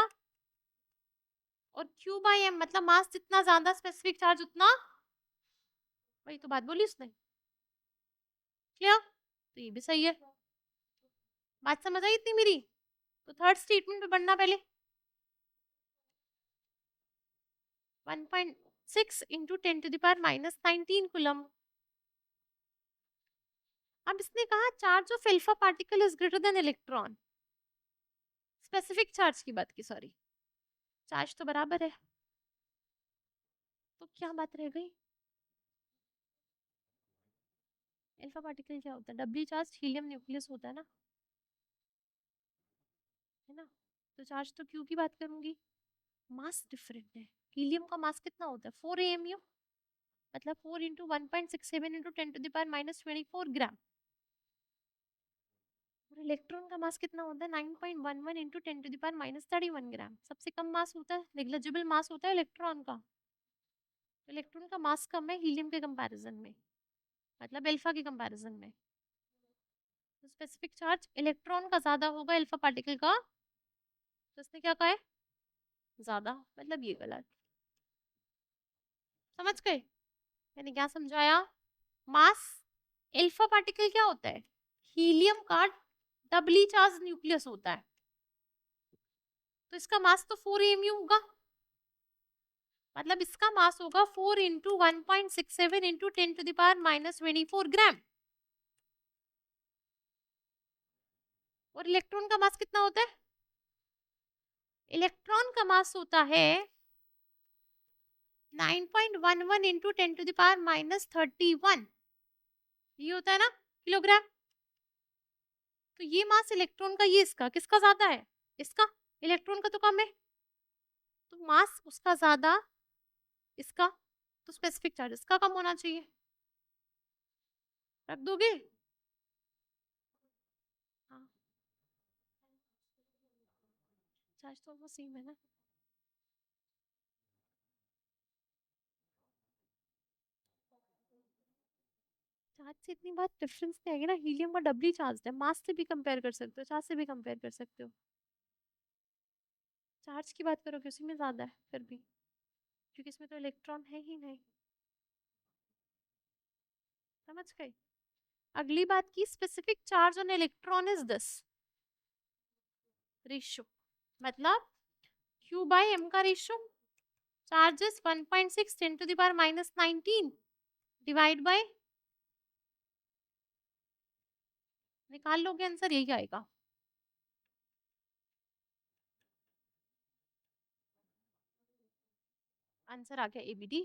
Speaker 1: और Q बाई एम मतलब मास जितना ज्यादा स्पेसिफिक चार्ज उतना, वही तो बात बोली उसने। क्लियर? तो ये भी सही है। बात समझ आई इतनी मेरी? तो थर्ड स्टेटमेंट पे बढ़ना पहले। 1.6 इंटू 10⁻⁻19 कूलम। अब इसने कहा charge of alpha particle is greater than electron. Specific charge की बात की, सॉरी, चार्ज तो बराबर है, तो क्या बात रह गई? अल्फा पार्टिकल क्या होता है? डबली चार्ज हीलियम न्यूक्लियस होता है ना? तो चार्ज तो क्यू की बात करूंगी। मास डिफरेंट है। हीलियम का मास कितना होता है? 4 AMU, मतलब 4 इंटू 1.67 इंटू 10⁻⁻24 ग्राम। और इलेक्ट्रॉन का मास कितना होता है? 9.11 इंटू 10⁻31 ग्राम। सबसे कम मास होता है, नेग्लिजिबल मास होता है इलेक्ट्रॉन का। इलेक्ट्रॉन का मास कम है हीलियम के कंपैरिजन में, मतलब अल्फा के कंपैरिजन में। तो स्पेसिफिक चार्ज इलेक्ट्रॉन का ज्यादा होगा अल्फा पार्टिकल का। तो इसने क्या कहा है? ज्यादा, मतलब ये गलत। समझ गए मैंने क्या समझाया? मास अल्फा पार्टिकल क्या होता है? हीलियम का डबली चार्ज न्यूक्लियस होता है। तो इसका मास तो 4 AMU होगा, मतलब इसका मास होगा 4 इंटू 1.67 इंटू 10⁻⁻24 ग्राम। और इलेक्ट्रॉन का मास कितना होता है? इलेक्ट्रॉन का मास होता है 9.11 इंटू 10⁻31। ये होता है ना किलोग्राम। तो ये मास इलेक्ट्रॉन का, ये इसका, किसका ज्यादा है? इसका। इलेक्ट्रॉन का तो कम है, तो मास उसका ज्यादा, इसका। तो स्पेसिफिक चार्ज इसका कम होना चाहिए। रख दोगे? हाँ, चार्ज तो वो सेम है ना। चार्ज से इतनी बात डिफरेंस नहीं आएगी ना। हीलियम का डबली चार्ज है, मास से भी कंपेयर कर सकते हो, चार्ज से भी कंपेयर कर सकते हो। चार्ज की बात करोगे उसी में ज्यादा है फिर भी, क्योंकि इसमें तो इलेक्ट्रॉन है ही नहीं। समझ गए? अगली बात की, specific charge on electron is this ratio, मतलब Q बाई एम का ratio. Charge is 1.6 10⁻⁻19 divide by, निकाल लोगे आंसर, यही आएगा। आंसर आ गया ABD।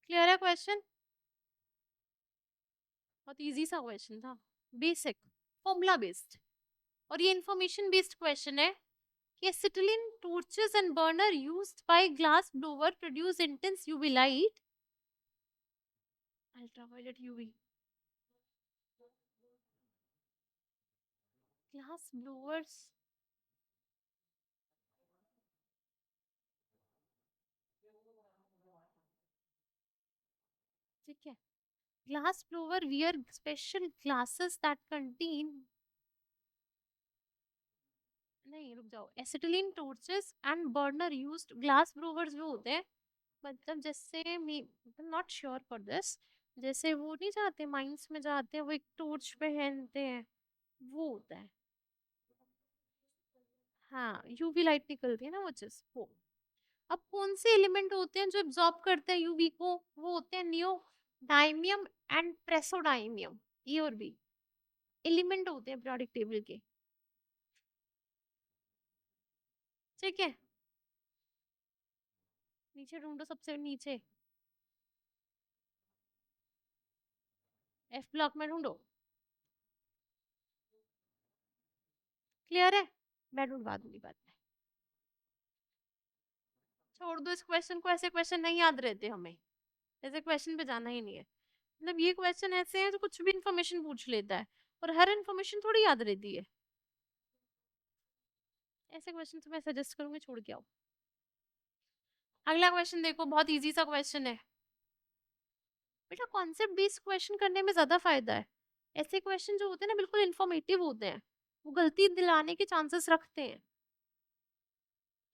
Speaker 1: क्लियर है क्वेश्चन? बहुत इजी सा क्वेश्चन था, बेसिक फॉर्मूला बेस्ड। और ये इंफॉर्मेशन बेस्ड क्वेश्चन है कि acetylene torches and burner used by glass blower produce intense UV light, ultraviolet UV। glass blowers, ठीक है, glass blower wear special glasses that contain, नहीं रुक जाओ, acetylene torches and burner used, glass blowers जो होते हैं, मतलब जैसे me not sure for this, जैसे वो नहीं जाते माइंस में जाते हैं, वो एक टॉर्च पहनते हैं, वो होता है। हाँ, यूवी लाइट निकलती है ना वो चीज, वो। अब कौन से एलिमेंट होते हैं जो एब्जॉर्ब करते हैं यूवी को? वो होते हैं नियो डायमियम एंड प्रेसोडायमियम, ई और बी एलिमेंट होते हैं पीरियोडिक टेबल के। ठीक है, नीचे ढूंढो, सबसे नीचे एफ ब्लॉक में ढूंढो। क्लियर है? मैं ढूंढवा दूंगी बाद में। छोड़ दो इस क्वेश्चन को, ऐसे क्वेश्चन नहीं याद रहते हमें, ऐसे क्वेश्चन पे जाना ही नहीं है। मतलब ये क्वेश्चन ऐसे हैं जो कुछ भी इंफॉर्मेशन पूछ लेता है और हर इंफॉर्मेशन थोड़ी याद रहती है। ऐसे क्वेश्चन तो मैं सजेस्ट करूंगी छोड़ के आओ। अगला क्वेश्चन देखो, बहुत इजी सा क्वेश्चन है बेटा। कॉन्सेप्ट बेस्ड क्वेश्चन करने में ज्यादा फायदा है। ऐसे क्वेश्चन जो होते हैं ना बिल्कुल इंफॉर्मेटिव होते हैं, वो गलती दिलाने के चांसेस रखते हैं।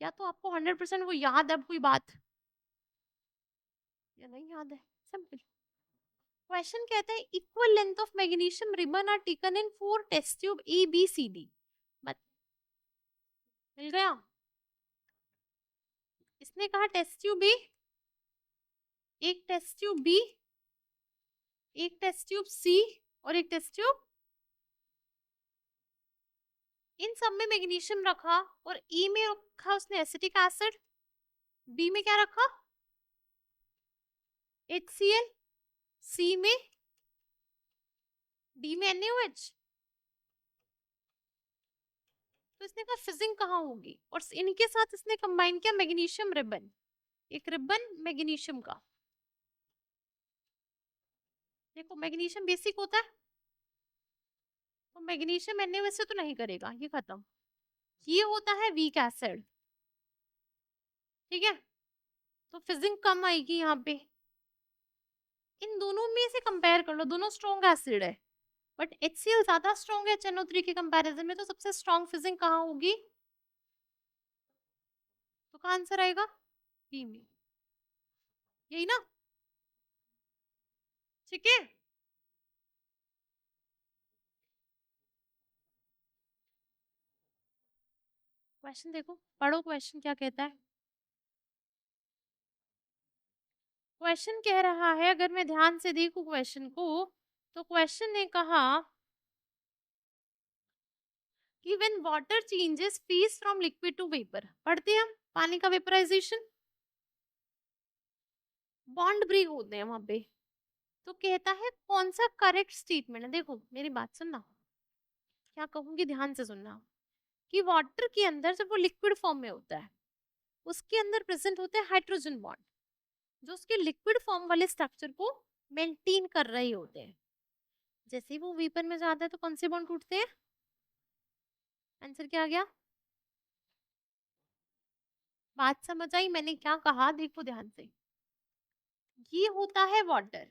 Speaker 1: या तो आपको 100% वो याद है कोई बात, या नहीं याद है। सिंपल क्वेश्चन कहते हैं equal length of magnesium ribbon are taken in 4 test tube A B C D. मिल गया। इसने कहा टेस्ट ट्यूब ए, एक टेस्ट ट्यूब बी, एक टेस्ट ट्यूब सी और एक टेस्ट ट्यूब। इन सब में मैग्नीशियम रखा और ई में रखा उसने एसिटिक एसिड, बी में क्या रखा HCl, सी में, डी में NaOH। तो इसने कहा फिजिंग कहाँ होगी, और इनके साथ इसने कंबाइन किया मैग्नीशियम रिबन, एक रिबन मैग्नीशियम का। देखो मैग्नीशियम बेसिक होता है तो मैग्नीशियम NaOH से तो नहीं करेगा, ये खत्म। ये होता है वीक एसिड, ठीक है, तो फिजिंग कम आएगी यहाँ पे। इन दोनों में से कंपेयर कर लो, दोनों स्ट्रॉन्ग एसिड है बट HCl ज्यादा स्ट्रॉन्ग है HNO3 के कंपैरिजन में, तो सबसे स्ट्रॉन्ग फिजिंग कहाँ होगी, तो कहाँ आंसर आएगा बी में, यही ना, ठीक है। क्वेश्चन देखो, पढ़ो क्वेश्चन क्या कहता है। क्वेश्चन कह रहा है, अगर मैं ध्यान से देखूं क्वेश्चन को, तो क्वेश्चन ने कहा कि when water changes phase from liquid to vapour, पढ़ते हैं हम पानी का वेपराइजेशन, बॉन्ड ब्रेक होते हैं वहां पे। तो कहता है कौन सा करेक्ट स्टेटमेंट है। देखो मेरी बात सुनना, क्या कहूंगी ध्यान से सुनना, कि वाटर के अंदर जब वो लिक्विड फॉर्म में होता है, उसके अंदर प्रेजेंट होते हैं हाइड्रोजन बॉन्ड, जो उसके लिक्विड फॉर्म वाले स्ट्रक्चर को मेंटेन कर रहे होते हैं। जैसे ही वो वेपर में जाता है तो कौन से बॉन्ड टूटते हैं, आंसर क्या आ गया, बात समझ आई मैंने क्या कहा, देखो ध्यान से। ये होता है वाटर,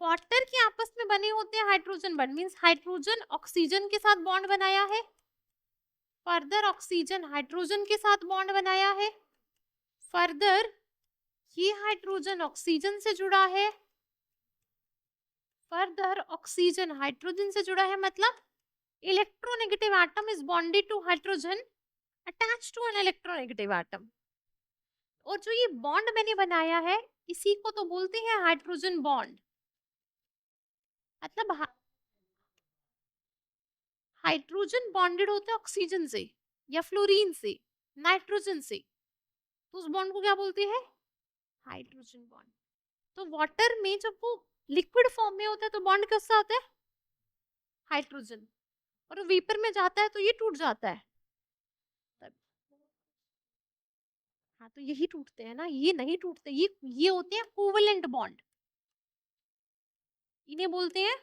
Speaker 1: वाटर के आपस में बने होते हैं hydrogen bond, means hydrogen oxygen के साथ बॉन्ड बनाया है, फर्दर ऑक्सीजन हाइड्रोजन के साथ बॉन्ड बनाया है, फर्दर ये हाइड्रोजन ऑक्सीजन से जुड़ा है, फर्दर ऑक्सीजन हाइड्रोजन से जुड़ा है, मतलब electronegative atom is bonded to hydrogen attached to an electronegative atom. और जो ये बॉन्ड मैंने बनाया है इसी को तो बोलते हैं हाइड्रोजन बॉन्ड। मतलब हाइड्रोजन बॉन्डेड होता है ऑक्सीजन से या फ्लोरीन से, नाइट्रोजन से, तो उस बॉन्ड को क्या बोलते हैं, हाइड्रोजन बॉन्ड। तो वाटर में जब वो लिक्विड फॉर्म में होता है तो बॉन्ड कैसा होता है, हाइड्रोजन, और वेपर में जाता है तो ये टूट जाता है। हाँ तो यही टूटते हैं ना, ये नहीं टूटते, ये होते हैं कोवेलेंट बॉन्ड, इन्हें बोलते हैं,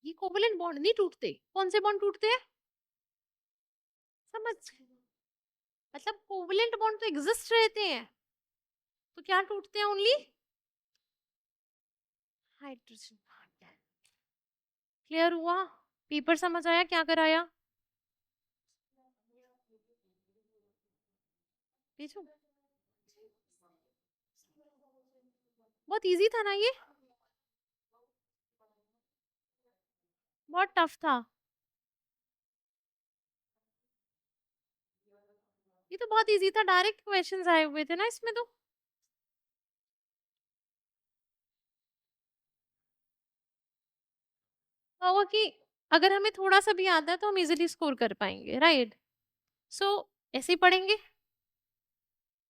Speaker 1: ये कोवेलेंट बॉन्ड नहीं टूटते। कौन से बॉन्ड टूटते हैं, समझ, मतलब कोवेलेंट बॉन्ड तो एग्जिस्ट रहते हैं, तो क्या टूटते हैं, ओनली हाइड्रोजन बॉन्ड। क्लियर हुआ, पेपर समझ आया क्या कराया, भेजो। बहुत इजी था ना ये, बहुत टफ था, ये तो बहुत इजी था, डायरेक्ट क्वेश्चंस आए हुए थे ना इसमें तो। होगा कि अगर हमें थोड़ा सा भी आता है तो हम इजीली स्कोर कर पाएंगे, राइट। सो ऐसे ही पढ़ेंगे।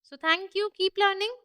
Speaker 1: So thank you, keep learning.